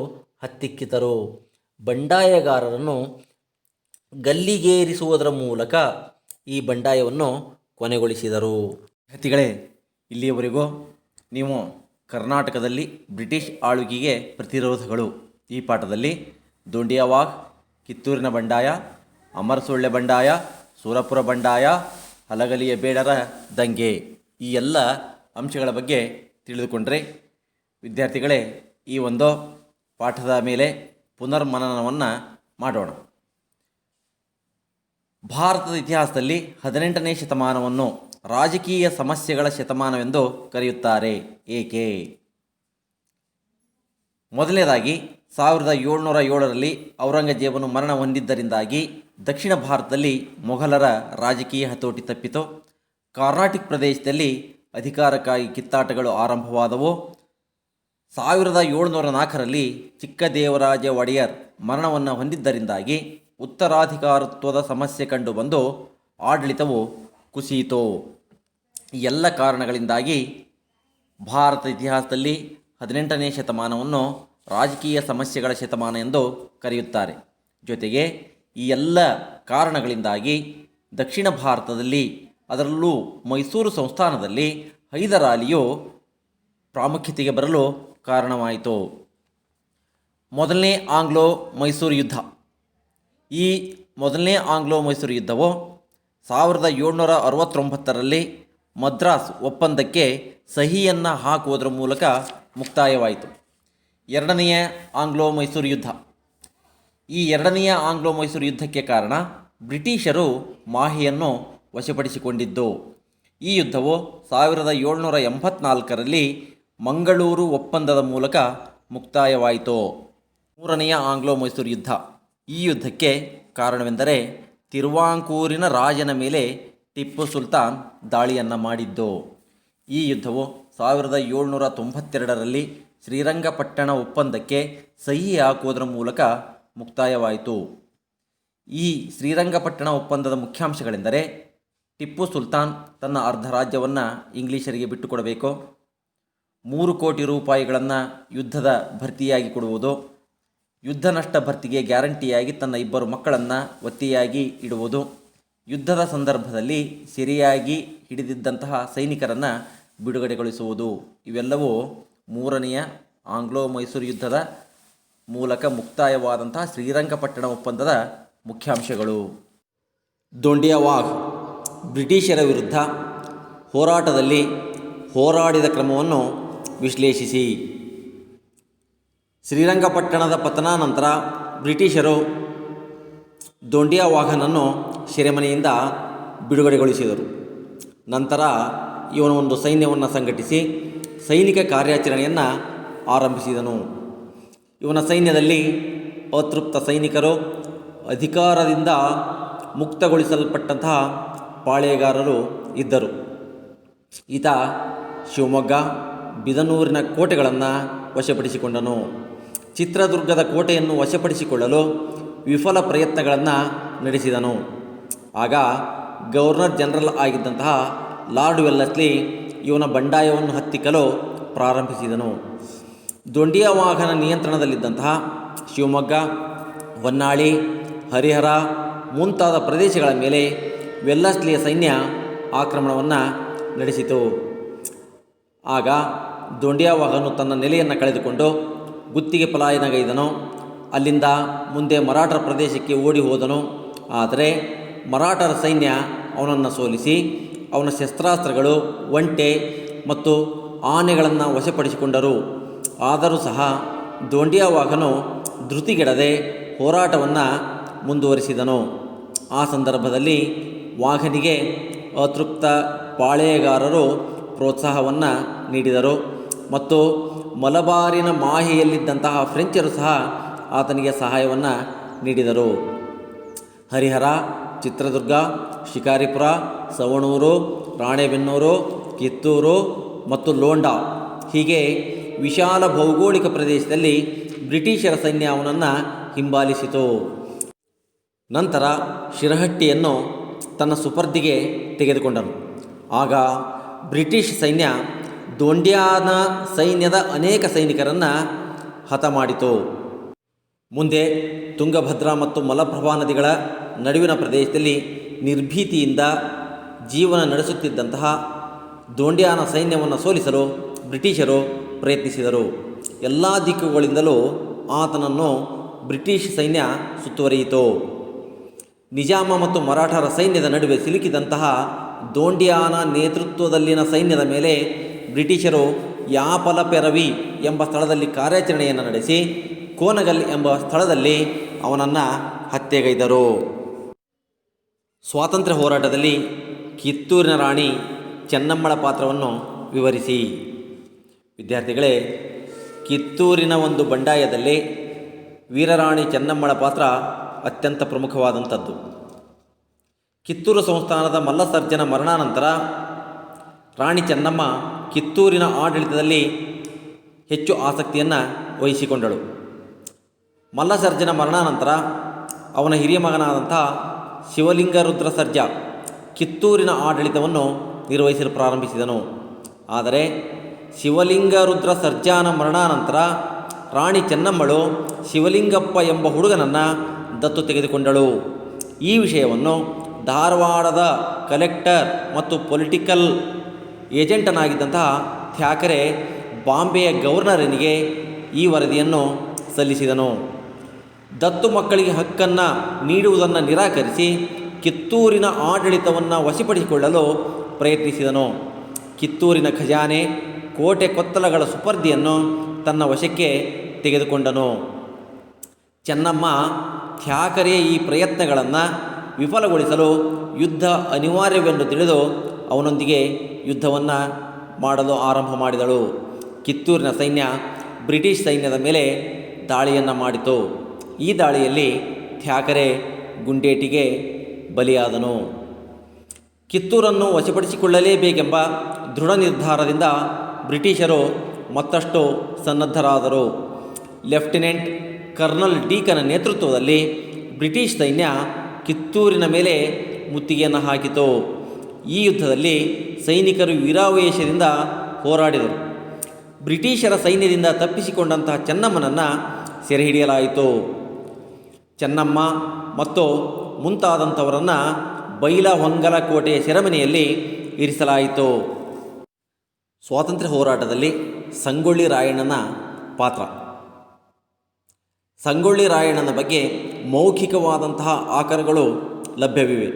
ಹತ್ತಿಕ್ಕಿದರು. ಬಂಡಾಯಗಾರರನ್ನು ಗಲ್ಲಿಗೇರಿಸುವುದರ ಮೂಲಕ ಈ ಬಂಡಾಯವನ್ನು ಕೊನೆಗೊಳಿಸಿದರು. ವಿದ್ಯಾರ್ಥಿಗಳೇ, ಇಲ್ಲಿಯವರೆಗೂ ನೀವು ಕರ್ನಾಟಕದಲ್ಲಿ ಬ್ರಿಟಿಷ್ ಆಳ್ವಿಕೆಗೆ ಪ್ರತಿರೋಧಗಳು ಈ ಪಾಠದಲ್ಲಿ ದೊಂಡಿಯವಾಗ್, ಕಿತ್ತೂರಿನ ಬಂಡಾಯ, ಅಮರಸೊಳ್ಳೆ ಬಂಡಾಯ, ಸೂರಪುರ ಬಂಡಾಯ, ಹಲಗಲಿಯ ಬೇಡರ ದಂಗೆ ಈ ಎಲ್ಲ ಅಂಶಗಳ ಬಗ್ಗೆ ತಿಳಿದುಕೊಂಡ್ರೆ ವಿದ್ಯಾರ್ಥಿಗಳೇ, ಈ ಒಂದು ಪಾಠದ ಮೇಲೆ ಪುನರ್ಮನನವನ್ನು ಮಾಡೋಣ. ಭಾರತದ ಇತಿಹಾಸದಲ್ಲಿ 18ನೇ ಶತಮಾನವನ್ನು ರಾಜಕೀಯ ಸಮಸ್ಯೆಗಳ ಶತಮಾನವೆಂದು ಕರೆಯುತ್ತಾರೆ. ಏಕೆ? ಮೊದಲನೇದಾಗಿ 1707ರಲ್ಲಿ ಔರಂಗಜೇಬನು ಮರಣ ಹೊಂದಿದ್ದರಿಂದಾಗಿ ದಕ್ಷಿಣ ಭಾರತದಲ್ಲಿ ಮೊಘಲರ ರಾಜಕೀಯ ಹತೋಟಿ ತಪ್ಪಿತು. ಕರ್ನಾಟಿಕ್ ಪ್ರದೇಶದಲ್ಲಿ ಅಧಿಕಾರಕ್ಕಾಗಿ ಕಿತ್ತಾಟಗಳು ಆರಂಭವಾದವು. 1704ರಲ್ಲಿ ಚಿಕ್ಕದೇವರಾಜ ಒಡೆಯರ್ ಮರಣವನ್ನು ಹೊಂದಿದ್ದರಿಂದಾಗಿ ಉತ್ತರಾಧಿಕಾರತ್ವದ ಸಮಸ್ಯೆ ಕಂಡುಬಂದು ಆಡಳಿತವು ಕುಸಿಯಿತು. ಈ ಎಲ್ಲ ಕಾರಣಗಳಿಂದಾಗಿ ಭಾರತ ಇತಿಹಾಸದಲ್ಲಿ 18ನೇ ಶತಮಾನವನ್ನು ರಾಜಕೀಯ ಸಮಸ್ಯೆಗಳ ಶತಮಾನ ಎಂದು ಕರೆಯುತ್ತಾರೆ. ಜೊತೆಗೆ ಈ ಎಲ್ಲ ಕಾರಣಗಳಿಂದಾಗಿ ದಕ್ಷಿಣ ಭಾರತದಲ್ಲಿ, ಅದರಲ್ಲೂ ಮೈಸೂರು ಸಂಸ್ಥಾನದಲ್ಲಿ ಹೈದರಾಲಿಯು ಪ್ರಾಮುಖ್ಯತೆಗೆ ಬರಲು ಕಾರಣವಾಯಿತು. ಮೊದಲನೇ ಆಂಗ್ಲೋ ಮೈಸೂರು ಯುದ್ಧ. ಈ ಮೊದಲನೇ ಆಂಗ್ಲೋ ಮೈಸೂರು ಯುದ್ಧವು 1769ರಲ್ಲಿ ಮದ್ರಾಸ್ ಒಪ್ಪಂದಕ್ಕೆ ಸಹಿಯನ್ನು ಹಾಕುವುದರ ಮೂಲಕ ಮುಕ್ತಾಯವಾಯಿತು. ಎರಡನೆಯ ಆಂಗ್ಲೋ ಮೈಸೂರು ಯುದ್ಧ. ಈ ಎರಡನೆಯ ಆಂಗ್ಲೋ ಮೈಸೂರು ಯುದ್ಧಕ್ಕೆ ಕಾರಣ ಬ್ರಿಟಿಷರು ಮಾಹೆಯನ್ನು ವಶಪಡಿಸಿಕೊಂಡಿದ್ದು. ಈ ಯುದ್ಧವು 1784ರಲ್ಲಿ ಮಂಗಳೂರು ಒಪ್ಪಂದದ ಮೂಲಕ ಮುಕ್ತಾಯವಾಯಿತು. ಮೂರನೆಯ ಆಂಗ್ಲೋ ಮೈಸೂರು ಯುದ್ಧ. ಈ ಯುದ್ಧಕ್ಕೆ ಕಾರಣವೆಂದರೆ ತಿರುವಾಂಕೂರಿನ ರಾಜನ ಮೇಲೆ ಟಿಪ್ಪು ಸುಲ್ತಾನ್ ದಾಳಿಯನ್ನು ಮಾಡಿದ್ದು. ಈ ಯುದ್ಧವು 1792ರಲ್ಲಿ ಶ್ರೀರಂಗಪಟ್ಟಣ ಒಪ್ಪಂದಕ್ಕೆ ಸಹಿ ಹಾಕುವುದರ ಮೂಲಕ ಮುಕ್ತಾಯವಾಯಿತು. ಈ ಶ್ರೀರಂಗಪಟ್ಟಣ ಒಪ್ಪಂದದ ಮುಖ್ಯಾಂಶಗಳೆಂದರೆ ಟಿಪ್ಪು ಸುಲ್ತಾನ್ ತನ್ನ ಅರ್ಧ ರಾಜ್ಯವನ್ನು ಇಂಗ್ಲಿಷರಿಗೆ ಬಿಟ್ಟುಕೊಡಬೇಕು, 3 ಕೋಟಿ ರೂಪಾಯಿಗಳನ್ನು ಯುದ್ಧದ ಭರ್ತಿಯಾಗಿ ಕೊಡುವುದು, ಯುದ್ಧ ನಷ್ಟ ಭರ್ತಿಗೆ ಗ್ಯಾರಂಟಿಯಾಗಿ ತನ್ನ 2 ಮಕ್ಕಳನ್ನು ಒತ್ತೆಯಾಗಿ ಇಡುವುದು, ಯುದ್ಧದ ಸಂದರ್ಭದಲ್ಲಿ ಸೆರೆಯಾಗಿ ಹಿಡಿದಿದ್ದಂತಹ ಸೈನಿಕರನ್ನು ಬಿಡುಗಡೆಗೊಳಿಸುವುದು. ಇವೆಲ್ಲವೂ ಮೂರನೆಯ ಆಂಗ್ಲೋ ಮೈಸೂರು ಯುದ್ಧದ ಮೂಲಕ ಮುಕ್ತಾಯವಾದಂತಹ ಶ್ರೀರಂಗಪಟ್ಟಣ ಒಪ್ಪಂದದ ಮುಖ್ಯಾಂಶಗಳು. ದೊಂಡಿಯವಾಗ್ ಬ್ರಿಟಿಷರ ವಿರುದ್ಧ ಹೋರಾಟದಲ್ಲಿ ಹೋರಾಡಿದ ಕ್ರಮವನ್ನು ವಿಶ್ಲೇಷಿಸಿ. ಶ್ರೀರಂಗಪಟ್ಟಣದ ಪತನಾನಂತರ ಬ್ರಿಟಿಷರು ದೊಂಡಿಯವಾಘನನ್ನು ಸೆರೆಮನೆಯಿಂದ ಬಿಡುಗಡೆಗೊಳಿಸಿದರು. ನಂತರ ಇವನು ಒಂದು ಸೈನ್ಯವನ್ನು ಸಂಘಟಿಸಿ ಸೈನಿಕ ಕಾರ್ಯಾಚರಣೆಯನ್ನು ಆರಂಭಿಸಿದನು. ಇವನ ಸೈನ್ಯದಲ್ಲಿ ಅತೃಪ್ತ ಸೈನಿಕರು, ಅಧಿಕಾರದಿಂದ ಮುಕ್ತಗೊಳಿಸಲ್ಪಟ್ಟಂತಹ ಪಾಳೆಯಗಾರರು ಇದ್ದರು. ಈತ ಶಿವಮೊಗ್ಗ, ಬಿದನೂರಿನ ಕೋಟೆಗಳನ್ನು ವಶಪಡಿಸಿಕೊಂಡನು. ಚಿತ್ರದುರ್ಗದ ಕೋಟೆಯನ್ನು ವಶಪಡಿಸಿಕೊಳ್ಳಲು ವಿಫಲ ಪ್ರಯತ್ನಗಳನ್ನು ನಡೆಸಿದನು. ಆಗ ಗವರ್ನರ್ ಜನರಲ್ ಆಗಿದ್ದಂತಹ ಲಾರ್ಡ್ ವೆಲ್ಲೆಸ್ಲಿ ಇವನ ಬಂಡಾಯವನ್ನು ಹತ್ತಿಕ್ಕಲು ಪ್ರಾರಂಭಿಸಿದನು. ದೊಂಡಿಯವಾಹನ ನಿಯಂತ್ರಣದಲ್ಲಿದ್ದಂತಹ ಶಿವಮೊಗ್ಗ, ಹೊನ್ನಾಳಿ, ಹರಿಹರ ಮುಂತಾದ ಪ್ರದೇಶಗಳ ಮೇಲೆ ವೆಲ್ಲೆಸ್ಲಿಯ ಸೈನ್ಯ ಆಕ್ರಮಣವನ್ನು ನಡೆಸಿತು. ಆಗ ದೊಂಡಿಯವಾಹನು ತನ್ನ ನೆಲೆಯನ್ನು ಕಳೆದುಕೊಂಡು ಗುತ್ತಿಗೆ ಪಲಾಯನಗೈದನು. ಅಲ್ಲಿಂದ ಮುಂದೆ ಮರಾಠರ ಪ್ರದೇಶಕ್ಕೆ ಓಡಿ ಹೋದನು. ಆದರೆ ಮರಾಠರ ಸೈನ್ಯ ಅವನನ್ನು ಸೋಲಿಸಿ ಅವನ ಶಸ್ತ್ರಾಸ್ತ್ರಗಳು, ಒಂಟೆ ಮತ್ತು ಆನೆಗಳನ್ನು ವಶಪಡಿಸಿಕೊಂಡರು. ಆದರೂ ಸಹ ದೊಂಡಿಯವಾಹನು ಧೃತಿಗೆಡದೆ ಹೋರಾಟವನ್ನು ಮುಂದುವರಿಸಿದನು. ಆ ಸಂದರ್ಭದಲ್ಲಿ ವಾಘನಿಗೆ ಅತೃಪ್ತ ಪಾಳೆಯಗಾರರು ಪ್ರೋತ್ಸಾಹವನ್ನು ನೀಡಿದರು ಮತ್ತು ಮಲಬಾರಿನ ಮಾಹೆಯಲ್ಲಿದ್ದಂತಹ ಫ್ರೆಂಚರು ಸಹ ಆತನಿಗೆ ಸಹಾಯವನ್ನು ನೀಡಿದರು. ಹರಿಹರ, ಚಿತ್ರದುರ್ಗ, ಶಿಕಾರಿಪುರ, ಸವಣೂರು, ರಾಣೆಬೆನ್ನೂರು, ಕಿತ್ತೂರು ಮತ್ತು ಲೋಂಡಾ ಹೀಗೆ ವಿಶಾಲ ಭೌಗೋಳಿಕ ಪ್ರದೇಶದಲ್ಲಿ ಬ್ರಿಟಿಷರ ಸೈನ್ಯ ಅವನನ್ನು ಹಿಂಬಾಲಿಸಿತು. ನಂತರ ಶಿರಹಟ್ಟಿಯನ್ನು ತನ್ನ ಸುಪರ್ದಿಗೆ ತೆಗೆದುಕೊಂಡನು. ಆಗ ಬ್ರಿಟಿಷ್ ಸೈನ್ಯ ದೊಂಡ್ಯಾನ ಸೈನ್ಯದ ಅನೇಕ ಸೈನಿಕರನ್ನು ಹತ ಮಾಡಿತು. ಮುಂದೆ ತುಂಗಭದ್ರಾ ಮತ್ತು ಮಲಪ್ರಭಾ ನದಿಗಳ ನಡುವಿನ ಪ್ರದೇಶದಲ್ಲಿ ನಿರ್ಭೀತಿಯಿಂದ ಜೀವನ ನಡೆಸುತ್ತಿದ್ದಂತಹ ದೊಂಡ್ಯಾನ ಸೈನ್ಯವನ್ನು ಸೋಲಿಸಲು ಬ್ರಿಟಿಷರು ಪ್ರಯತ್ನಿಸಿದರು. ಎಲ್ಲ ದಿಕ್ಕುಗಳಿಂದಲೂ ಆತನನ್ನು ಬ್ರಿಟಿಷ್ ಸೈನ್ಯ ಸುತ್ತುವರಿಯಿತು. ನಿಜಾಮ ಮತ್ತು ಮರಾಠರ ಸೈನ್ಯದ ನಡುವೆ ಸಿಲುಕಿದಂತಹ ದೊಂಡ್ಯಾನ ನೇತೃತ್ವದಲ್ಲಿನ ಸೈನ್ಯದ ಮೇಲೆ ಬ್ರಿಟಿಷರು ಯಾಪಲಪೆರವಿ ಎಂಬ ಸ್ಥಳದಲ್ಲಿ ಕಾರ್ಯಾಚರಣೆಯನ್ನು ನಡೆಸಿ ಕೋನಗಲ್ ಎಂಬ ಸ್ಥಳದಲ್ಲಿ ಅವನನ್ನು ಹತ್ಯೆಗೈದರು. ಸ್ವಾತಂತ್ರ್ಯ ಹೋರಾಟದಲ್ಲಿ ಕಿತ್ತೂರಿನ ರಾಣಿ ಚೆನ್ನಮ್ಮಳ ಪಾತ್ರವನ್ನು ವಿವರಿಸಿ. ವಿದ್ಯಾರ್ಥಿಗಳೇ, ಕಿತ್ತೂರಿನ ಒಂದು ಬಂಡಾಯದಲ್ಲಿ ವೀರರಾಣಿ ಚೆನ್ನಮ್ಮಳ ಪಾತ್ರ ಅತ್ಯಂತ ಪ್ರಮುಖವಾದಂಥದ್ದು. ಕಿತ್ತೂರು ಸಂಸ್ಥಾನದ ಮಲ್ಲಸರ್ಜನ ಮರಣಾನಂತರ ರಾಣಿ ಚೆನ್ನಮ್ಮ ಕಿತ್ತೂರಿನ ಆಡಳಿತದಲ್ಲಿ ಹೆಚ್ಚು ಆಸಕ್ತಿಯನ್ನು ವಹಿಸಿಕೊಂಡಳು. ಮಲ್ಲಸರ್ಜನ ಮರಣಾನಂತರ ಅವನ ಹಿರಿಯ ಮಗನಾದಂಥ ಶಿವಲಿಂಗರುದ್ರ ಸರ್ಜಾ ಕಿತ್ತೂರಿನ ಆಡಳಿತವನ್ನು ನಿರ್ವಹಿಸಲು ಪ್ರಾರಂಭಿಸಿದನು. ಆದರೆ ಶಿವಲಿಂಗರುದ್ರ ಸರ್ಜಾನ ಮರಣಾನಂತರ ರಾಣಿ ಚೆನ್ನಮ್ಮಳು ಶಿವಲಿಂಗಪ್ಪ ಎಂಬ ಹುಡುಗನನ್ನು ದತ್ತು ತೆಗೆದುಕೊಂಡಳು. ಈ ವಿಷಯವನ್ನು ಧಾರವಾಡದ ಕಲೆಕ್ಟರ್ ಮತ್ತು ಪೊಲಿಟಿಕಲ್ ಏಜೆಂಟನಾಗಿದ್ದಂತಹ ಥ್ಯಾಕರೆ ಬಾಂಬೆಯ ಗವರ್ನರನಿಗೆ ಈ ವರದಿಯನ್ನು ಸಲ್ಲಿಸಿದನು. ದತ್ತು ಮಕ್ಕಳಿಗೆ ಹಕ್ಕನ್ನು ನೀಡುವುದನ್ನು ನಿರಾಕರಿಸಿ ಕಿತ್ತೂರಿನ ಆಡಳಿತವನ್ನು ವಶಪಡಿಸಿಕೊಳ್ಳಲು ಪ್ರಯತ್ನಿಸಿದನು. ಕಿತ್ತೂರಿನ ಖಜಾನೆ, ಕೋಟೆ ಕೊತ್ತಲಗಳ ಸುಪರ್ದಿಯನ್ನು ತನ್ನ ವಶಕ್ಕೆ ತೆಗೆದುಕೊಂಡನು. ಚೆನ್ನಮ್ಮ ಥ್ಯಾಕರೆಯ ಈ ಪ್ರಯತ್ನಗಳನ್ನು ವಿಫಲಗೊಳಿಸಲು ಯುದ್ಧ ಅನಿವಾರ್ಯವೆಂದು ತಿಳಿದು ಅವನೊಂದಿಗೆ ಯುದ್ಧವನ್ನು ಮಾಡಲು ಆರಂಭ ಮಾಡಿದಳು. ಕಿತ್ತೂರಿನ ಸೈನ್ಯ ಬ್ರಿಟಿಷ್ ಸೈನ್ಯದ ಮೇಲೆ ದಾಳಿಯನ್ನು ಮಾಡಿತು. ಈ ದಾಳಿಯಲ್ಲಿ ಥ್ಯಾಕರೆ ಗುಂಡೇಟಿಗೆ ಬಲಿಯಾದನು. ಕಿತ್ತೂರನ್ನು ವಶಪಡಿಸಿಕೊಳ್ಳಲೇಬೇಕೆಂಬ ದೃಢ ನಿರ್ಧಾರದಿಂದ ಬ್ರಿಟಿಷರು ಮತ್ತಷ್ಟು ಸನ್ನದ್ಧರಾದರು. ಲೆಫ್ಟಿನೆಂಟ್ ಕರ್ನಲ್ ಡೀಕನ ನೇತೃತ್ವದಲ್ಲಿ ಬ್ರಿಟಿಷ್ ಸೈನ್ಯ ಕಿತ್ತೂರಿನ ಮೇಲೆ ಮುತ್ತಿಗೆಯನ್ನು ಹಾಕಿತು. ಈ ಯುದ್ಧದಲ್ಲಿ ಸೈನಿಕರು ವೀರಾವೇಶದಿಂದ ಹೋರಾಡಿದರು. ಬ್ರಿಟಿಷರ ಸೈನ್ಯದಿಂದ ತಪ್ಪಿಸಿಕೊಂಡಂತಹ ಚೆನ್ನಮ್ಮನನ್ನು ಸೆರೆಹಿಡಿಯಲಾಯಿತು. ಚೆನ್ನಮ್ಮ ಮತ್ತು ಮುಂತಾದಂಥವರನ್ನು ಬೈಲಹೊಂಗಲ ಕೋಟೆಯ ಸೆರೆಮನೆಯಲ್ಲಿ ಇರಿಸಲಾಯಿತು. ಸ್ವಾತಂತ್ರ್ಯ ಹೋರಾಟದಲ್ಲಿ ಸಂಗೊಳ್ಳಿ ರಾಯಣ್ಣನ ಪಾತ್ರ. ಸಂಗೊಳ್ಳಿ ರಾಯಣ್ಣನ ಬಗ್ಗೆ ಮೌಖಿಕವಾದಂತಹ ಆಕರಗಳು ಲಭ್ಯವಿವೆ.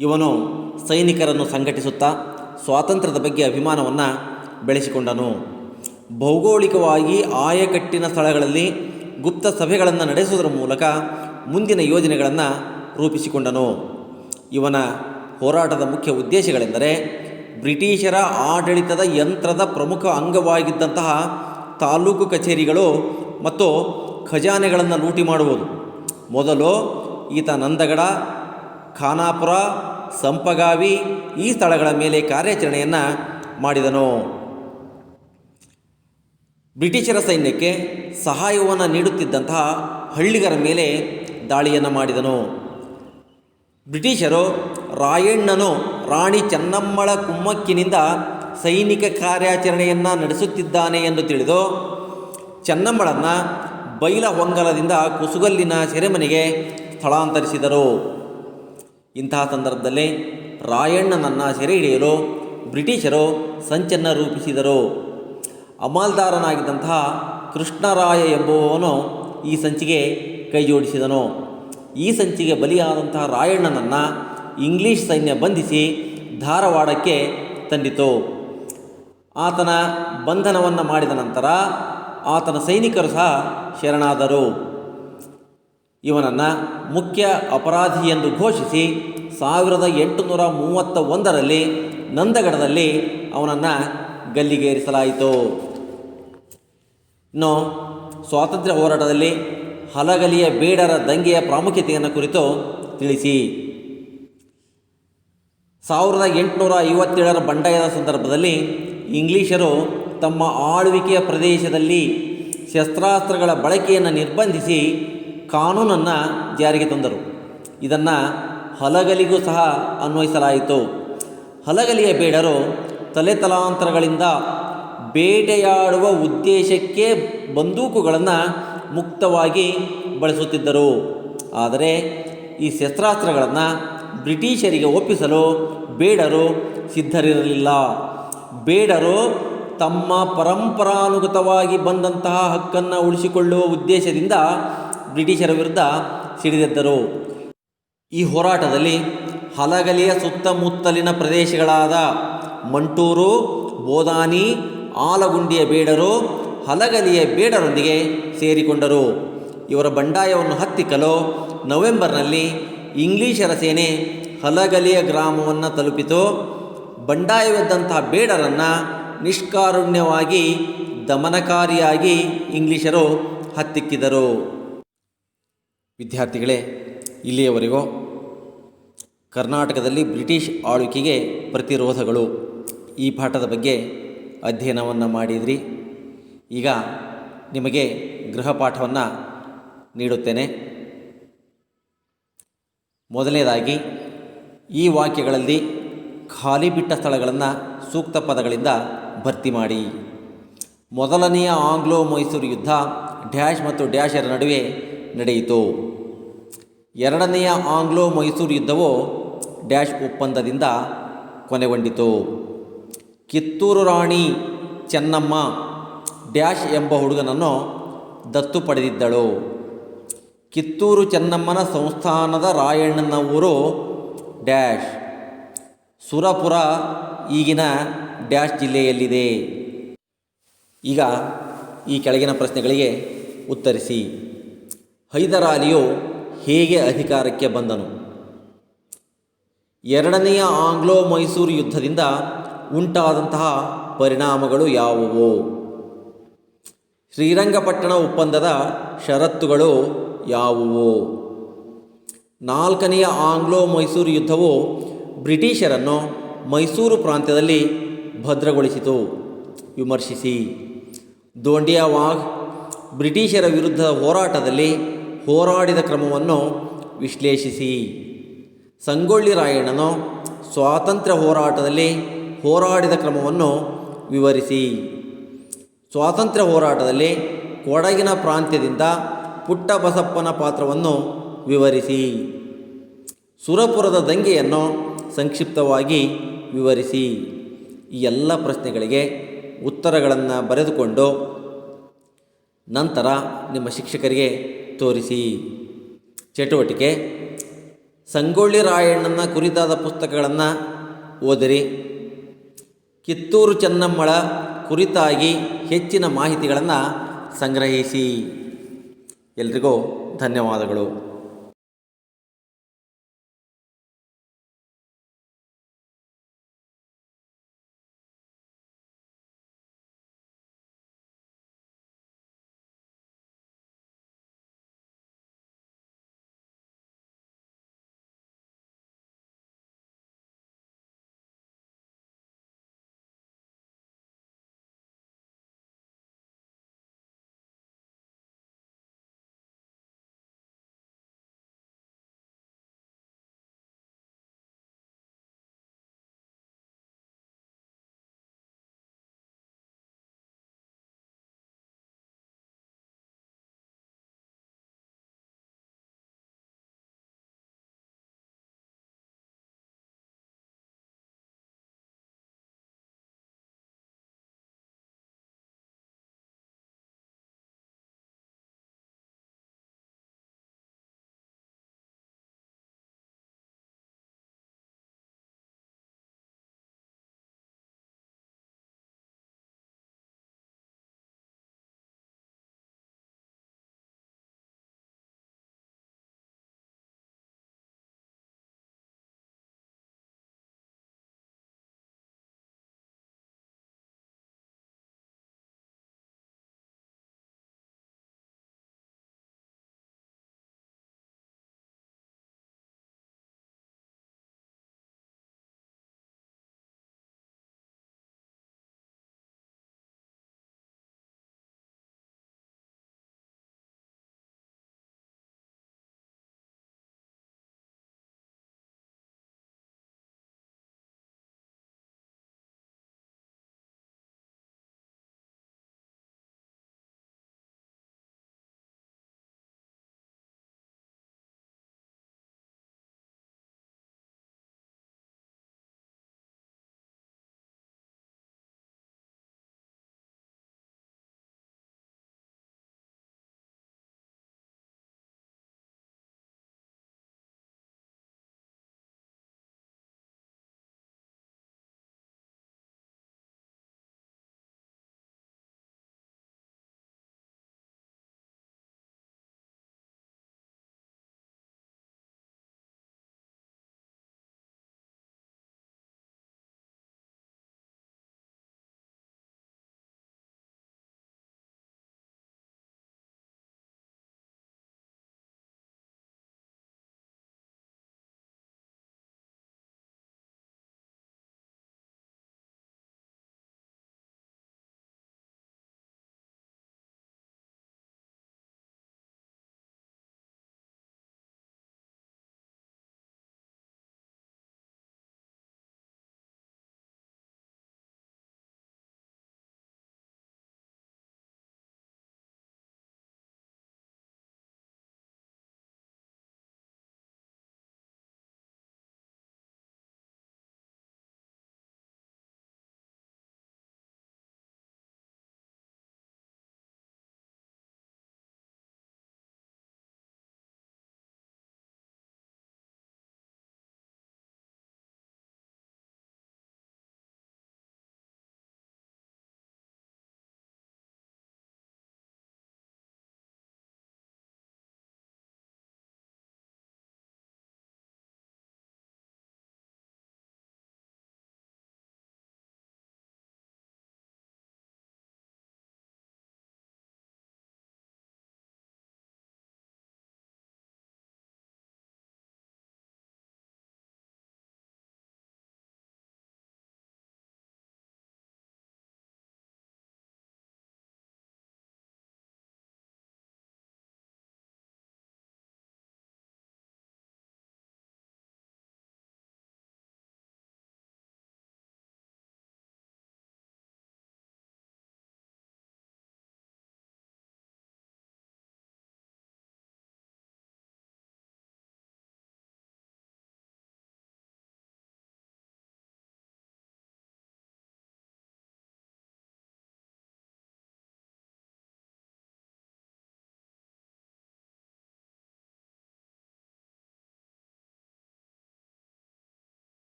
ಇವನು ಸೈನಿಕರನ್ನು ಸಂಘಟಿಸುತ್ತಾ ಸ್ವಾತಂತ್ರ್ಯದ ಬಗ್ಗೆ ಅಭಿಮಾನವನ್ನು ಬೆಳೆಸಿಕೊಂಡನು. ಭೌಗೋಳಿಕವಾಗಿ ಆಯಕಟ್ಟಿನ ಸ್ಥಳಗಳಲ್ಲಿ ಗುಪ್ತ ಸಭೆಗಳನ್ನು ನಡೆಸುವುದರ ಮೂಲಕ ಮುಂದಿನ ಯೋಜನೆಗಳನ್ನು ರೂಪಿಸಿಕೊಂಡನು. ಇವನ ಹೋರಾಟದ ಮುಖ್ಯ ಉದ್ದೇಶಗಳೆಂದರೆ ಬ್ರಿಟಿಷರ ಆಡಳಿತದ ಯಂತ್ರದ ಪ್ರಮುಖ ಅಂಗವಾಗಿದ್ದಂತಹ ತಾಲೂಕು ಕಚೇರಿಗಳು ಮತ್ತು ಖಜಾನೆಗಳನ್ನು ಲೂಟಿ ಮಾಡುವುದು. ಮೊದಲು ಈತ ನಂದಗಡ, ಖಾನಾಪುರ, ಸಂಪಗಾವಿ ಈ ಸ್ಥಳಗಳ ಮೇಲೆ ಕಾರ್ಯಾಚರಣೆಯನ್ನು ಮಾಡಿದನು. ಬ್ರಿಟಿಷರ ಸೈನ್ಯಕ್ಕೆ ಸಹಾಯವನ್ನು ನೀಡುತ್ತಿದ್ದಂತಹ ಹಳ್ಳಿಗರ ಮೇಲೆ ದಾಳಿಯನ್ನು ಮಾಡಿದನು. ಬ್ರಿಟಿಷರು ರಾಯಣ್ಣನು ರಾಣಿ ಚೆನ್ನಮ್ಮಳ ಕುಮ್ಮಕ್ಕಿನಿಂದ ಸೈನಿಕ ಕಾರ್ಯಾಚರಣೆಯನ್ನು ನಡೆಸುತ್ತಿದ್ದಾನೆ ಎಂದು ತಿಳಿದು ಚೆನ್ನಮ್ಮಳನ್ನು ಬೈಲಹೊಂಗಲದಿಂದ ಕುಸುಗಲ್ಲಿನ ಸೆರೆಮನೆಗೆ ಸ್ಥಳಾಂತರಿಸಿದರು. ಇಂತಹ ಸಂದರ್ಭದಲ್ಲಿ ರಾಯಣ್ಣನನ್ನು ಸೆರೆ ಹಿಡಿಯಲು ಬ್ರಿಟಿಷರು ಸಂಚನ್ನು ರೂಪಿಸಿದರು. ಅಮಲ್ದಾರನಾಗಿದ್ದಂತಹ ಕೃಷ್ಣರಾಯ ಎಂಬುವವನು ಈ ಸಂಚಿಗೆ ಕೈಜೋಡಿಸಿದನು. ಈ ಸಂಚಿಗೆ ಬಲಿಯಾದಂತಹ ರಾಯಣ್ಣನನ್ನು ಇಂಗ್ಲೀಷ್ ಸೈನ್ಯ ಬಂಧಿಸಿ ಧಾರವಾಡಕ್ಕೆ ತಂದಿತು. ಆತನ ಬಂಧನವನ್ನು ಮಾಡಿದ ನಂತರ ಆತನ ಸೈನಿಕರು ಸಹ ಶರಣಾದರು. ಇವನನ್ನು ಮುಖ್ಯ ಅಪರಾಧಿ ಎಂದು ಘೋಷಿಸಿ 1831ರಲ್ಲಿ ನಂದಗಡದಲ್ಲಿ ಅವನನ್ನು ಗಲ್ಲಿಗೇರಿಸಲಾಯಿತು. ಇನ್ನು ಸ್ವಾತಂತ್ರ್ಯ ಹೋರಾಟದಲ್ಲಿ ಹಲಗಲಿಯ ಬೇಡರ ದಂಗೆಯ ಪ್ರಾಮುಖ್ಯತೆಯನ್ನು ಕುರಿತು ತಿಳಿಸಿ. 1857ರ ಬಂಡಾಯದ ಸಂದರ್ಭದಲ್ಲಿ ಇಂಗ್ಲೀಷರು ತಮ್ಮ ಆಳ್ವಿಕೆಯ ಪ್ರದೇಶದಲ್ಲಿ ಶಸ್ತ್ರಾಸ್ತ್ರಗಳ ಬಳಕೆಯನ್ನು ನಿರ್ಬಂಧಿಸಿ ಕಾನೂನನ್ನು ಜಾರಿಗೆ ತಂದರು. ಇದನ್ನು ಹಲಗಲಿಗೂ ಸಹ ಅನ್ವಯಿಸಲಾಯಿತು. ಹಲಗಲಿಯ ಬೇಡರು ತಲೆತಲಾಂತರಗಳಿಂದ ಬೇಟೆಯಾಡುವ ಉದ್ದೇಶಕ್ಕೆ ಬಂದೂಕುಗಳನ್ನು ಮುಕ್ತವಾಗಿ ಬಳಸುತ್ತಿದ್ದರು. ಆದರೆ ಈ ಶಸ್ತ್ರಾಸ್ತ್ರಗಳನ್ನು ಬ್ರಿಟಿಷರಿಗೆ ಒಪ್ಪಿಸಲು ಬೇಡರು ಸಿದ್ಧರಿರಲಿಲ್ಲ. ಬೇಡರು ತಮ್ಮ ಪರಂಪರಾನುಗತವಾಗಿ ಬಂದಂತಹ ಹಕ್ಕನ್ನು ಉಳಿಸಿಕೊಳ್ಳುವ ಉದ್ದೇಶದಿಂದ ಬ್ರಿಟಿಷರ ವಿರುದ್ಧ ಸಿಡಿದೆದ್ದರು. ಈ ಹೋರಾಟದಲ್ಲಿ ಹಲಗಲಿಯ ಸುತ್ತಮುತ್ತಲಿನ ಪ್ರದೇಶಗಳಾದ ಮಂಟೂರು, ಬೋದಾನಿ, ಆಲಗುಂಡಿಯ ಬೇಡರು ಹಲಗಲಿಯ ಬೇಡರೊಂದಿಗೆ ಸೇರಿಕೊಂಡರು. ಇವರ ಬಂಡಾಯವನ್ನು ಹತ್ತಿಕ್ಕಲು ನವೆಂಬರ್ನಲ್ಲಿ ಇಂಗ್ಲೀಷರ ಸೇನೆ ಹಲಗಲಿಯ ಗ್ರಾಮವನ್ನು ತಲುಪಿತು. ಬಂಡಾಯವಿದ್ದಂತಹ ಬೇಡರನ್ನು ನಿಷ್ಕಾರುಣ್ಯವಾಗಿ ದಮನಕಾರಿಯಾಗಿ ಇಂಗ್ಲೀಷರು ಹತ್ತಿಕ್ಕಿದರು. ವಿದ್ಯಾರ್ಥಿಗಳೇ, ಇಲ್ಲಿಯವರೆಗೂ ಕರ್ನಾಟಕದಲ್ಲಿ ಬ್ರಿಟಿಷ್ ಆಳ್ವಿಕೆಗೆ ಪ್ರತಿರೋಧಗಳು ಈ ಪಾಠದ ಬಗ್ಗೆ ಅಧ್ಯಯನವನ್ನು ಮಾಡಿದ್ರಿ. ಈಗ ನಿಮಗೆ ಗೃಹಪಾಠವನ್ನು ನೀಡುತ್ತೇನೆ. ಮೊದಲನೇದಾಗಿ ಈ ವಾಕ್ಯಗಳಲ್ಲಿ ಖಾಲಿ ಬಿಟ್ಟ ಸ್ಥಳಗಳನ್ನು ಸೂಕ್ತ ಪದಗಳಿಂದ ಭರ್ತಿ ಮಾಡಿ. ಮೊದಲನೆಯ ಆಂಗ್ಲೋ ಮೈಸೂರು ಯುದ್ಧ ಡ್ಯಾಶ್ ಮತ್ತು ಡ್ಯಾಶರ ನಡುವೆ ನಡೆಯಿತು. ಎರಡನೆಯ ಆಂಗ್ಲೋ ಮೈಸೂರು ಯುದ್ಧವು ಡ್ಯಾಶ್ ಒಪ್ಪಂದದಿಂದ ಕೊನೆಗೊಂಡಿತು. ಕಿತ್ತೂರು ರಾಣಿ ಚೆನ್ನಮ್ಮ ಡ್ಯಾಶ್ ಎಂಬ ಹುಡುಗನನ್ನು ದತ್ತು ಪಡೆದಿದ್ದಳು. ಕಿತ್ತೂರು ಚೆನ್ನಮ್ಮನ ಸಂಸ್ಥಾನದ ರಾಯಣ್ಣನ ಊರು ಡ್ಯಾಶ್. ಸುರಪುರ ಈಗಿನ ಡ್ಯಾಶ್ ಜಿಲ್ಲೆಯಲ್ಲಿದೆ. ಈಗ ಈ ಕೆಳಗಿನ ಪ್ರಶ್ನೆಗಳಿಗೆ ಉತ್ತರಿಸಿ. ಹೈದರಾಲಿಯು ಹೇಗೆ ಅಧಿಕಾರಕ್ಕೆ ಬಂದನು? ಎರಡನೆಯ ಆಂಗ್ಲೋ ಮೈಸೂರು ಯುದ್ಧದಿಂದ ಉಂಟಾದಂತಹ ಪರಿಣಾಮಗಳು ಯಾವುವು? ಶ್ರೀರಂಗಪಟ್ಟಣ ಒಪ್ಪಂದದ ಷರತ್ತುಗಳು ಯಾವುವು? ನಾಲ್ಕನೆಯ ಆಂಗ್ಲೋ ಮೈಸೂರು ಯುದ್ಧವು ಬ್ರಿಟಿಷರನ್ನು ಮೈಸೂರು ಪ್ರಾಂತ್ಯದಲ್ಲಿ ಭದ್ರಗೊಳಿಸಿತು. ವಿಮರ್ಶಿಸಿ. ದೋಂಡಿಯಾವಾಗ್ ಬ್ರಿಟಿಷರ ವಿರುದ್ಧ ಹೋರಾಟದಲ್ಲಿ ಹೋರಾಡಿದ ಕ್ರಮವನ್ನು ವಿಶ್ಲೇಷಿಸಿ. ಸಂಗೊಳ್ಳಿ ರಾಯಣ್ಣನು ಸ್ವಾತಂತ್ರ್ಯ ಹೋರಾಟದಲ್ಲಿ ಹೋರಾಡಿದ ಕ್ರಮವನ್ನು ವಿವರಿಸಿ. ಸ್ವಾತಂತ್ರ್ಯ ಹೋರಾಟದಲ್ಲಿ ಕೊಡಗಿನ ಪ್ರಾಂತ್ಯದಿಂದ ಪುಟ್ಟಬಸಪ್ಪನ ಪಾತ್ರವನ್ನು ವಿವರಿಸಿ. ಸುರಪುರದ ದಂಗೆಯನ್ನು ಸಂಕ್ಷಿಪ್ತವಾಗಿ ವಿವರಿಸಿ. ಈ ಎಲ್ಲ ಪ್ರಶ್ನೆಗಳಿಗೆ ಉತ್ತರಗಳನ್ನು ಬರೆದುಕೊಂಡು ನಂತರ ನಿಮ್ಮ ಶಿಕ್ಷಕರಿಗೆ ತೋರಿಸಿ. ಚಟುವಟಿಕೆ: ಸಂಗೊಳ್ಳಿ ರಾಯಣ್ಣನ ಕುರಿತಾದ ಪುಸ್ತಕಗಳನ್ನು ಓದಿರಿ. ಕಿತ್ತೂರು ಚೆನ್ನಮ್ಮಳ ಕುರಿತಾಗಿ ಹೆಚ್ಚಿನ ಮಾಹಿತಿಗಳನ್ನು ಸಂಗ್ರಹಿಸಿ. ಎಲ್ರಿಗೂ ಧನ್ಯವಾದಗಳು.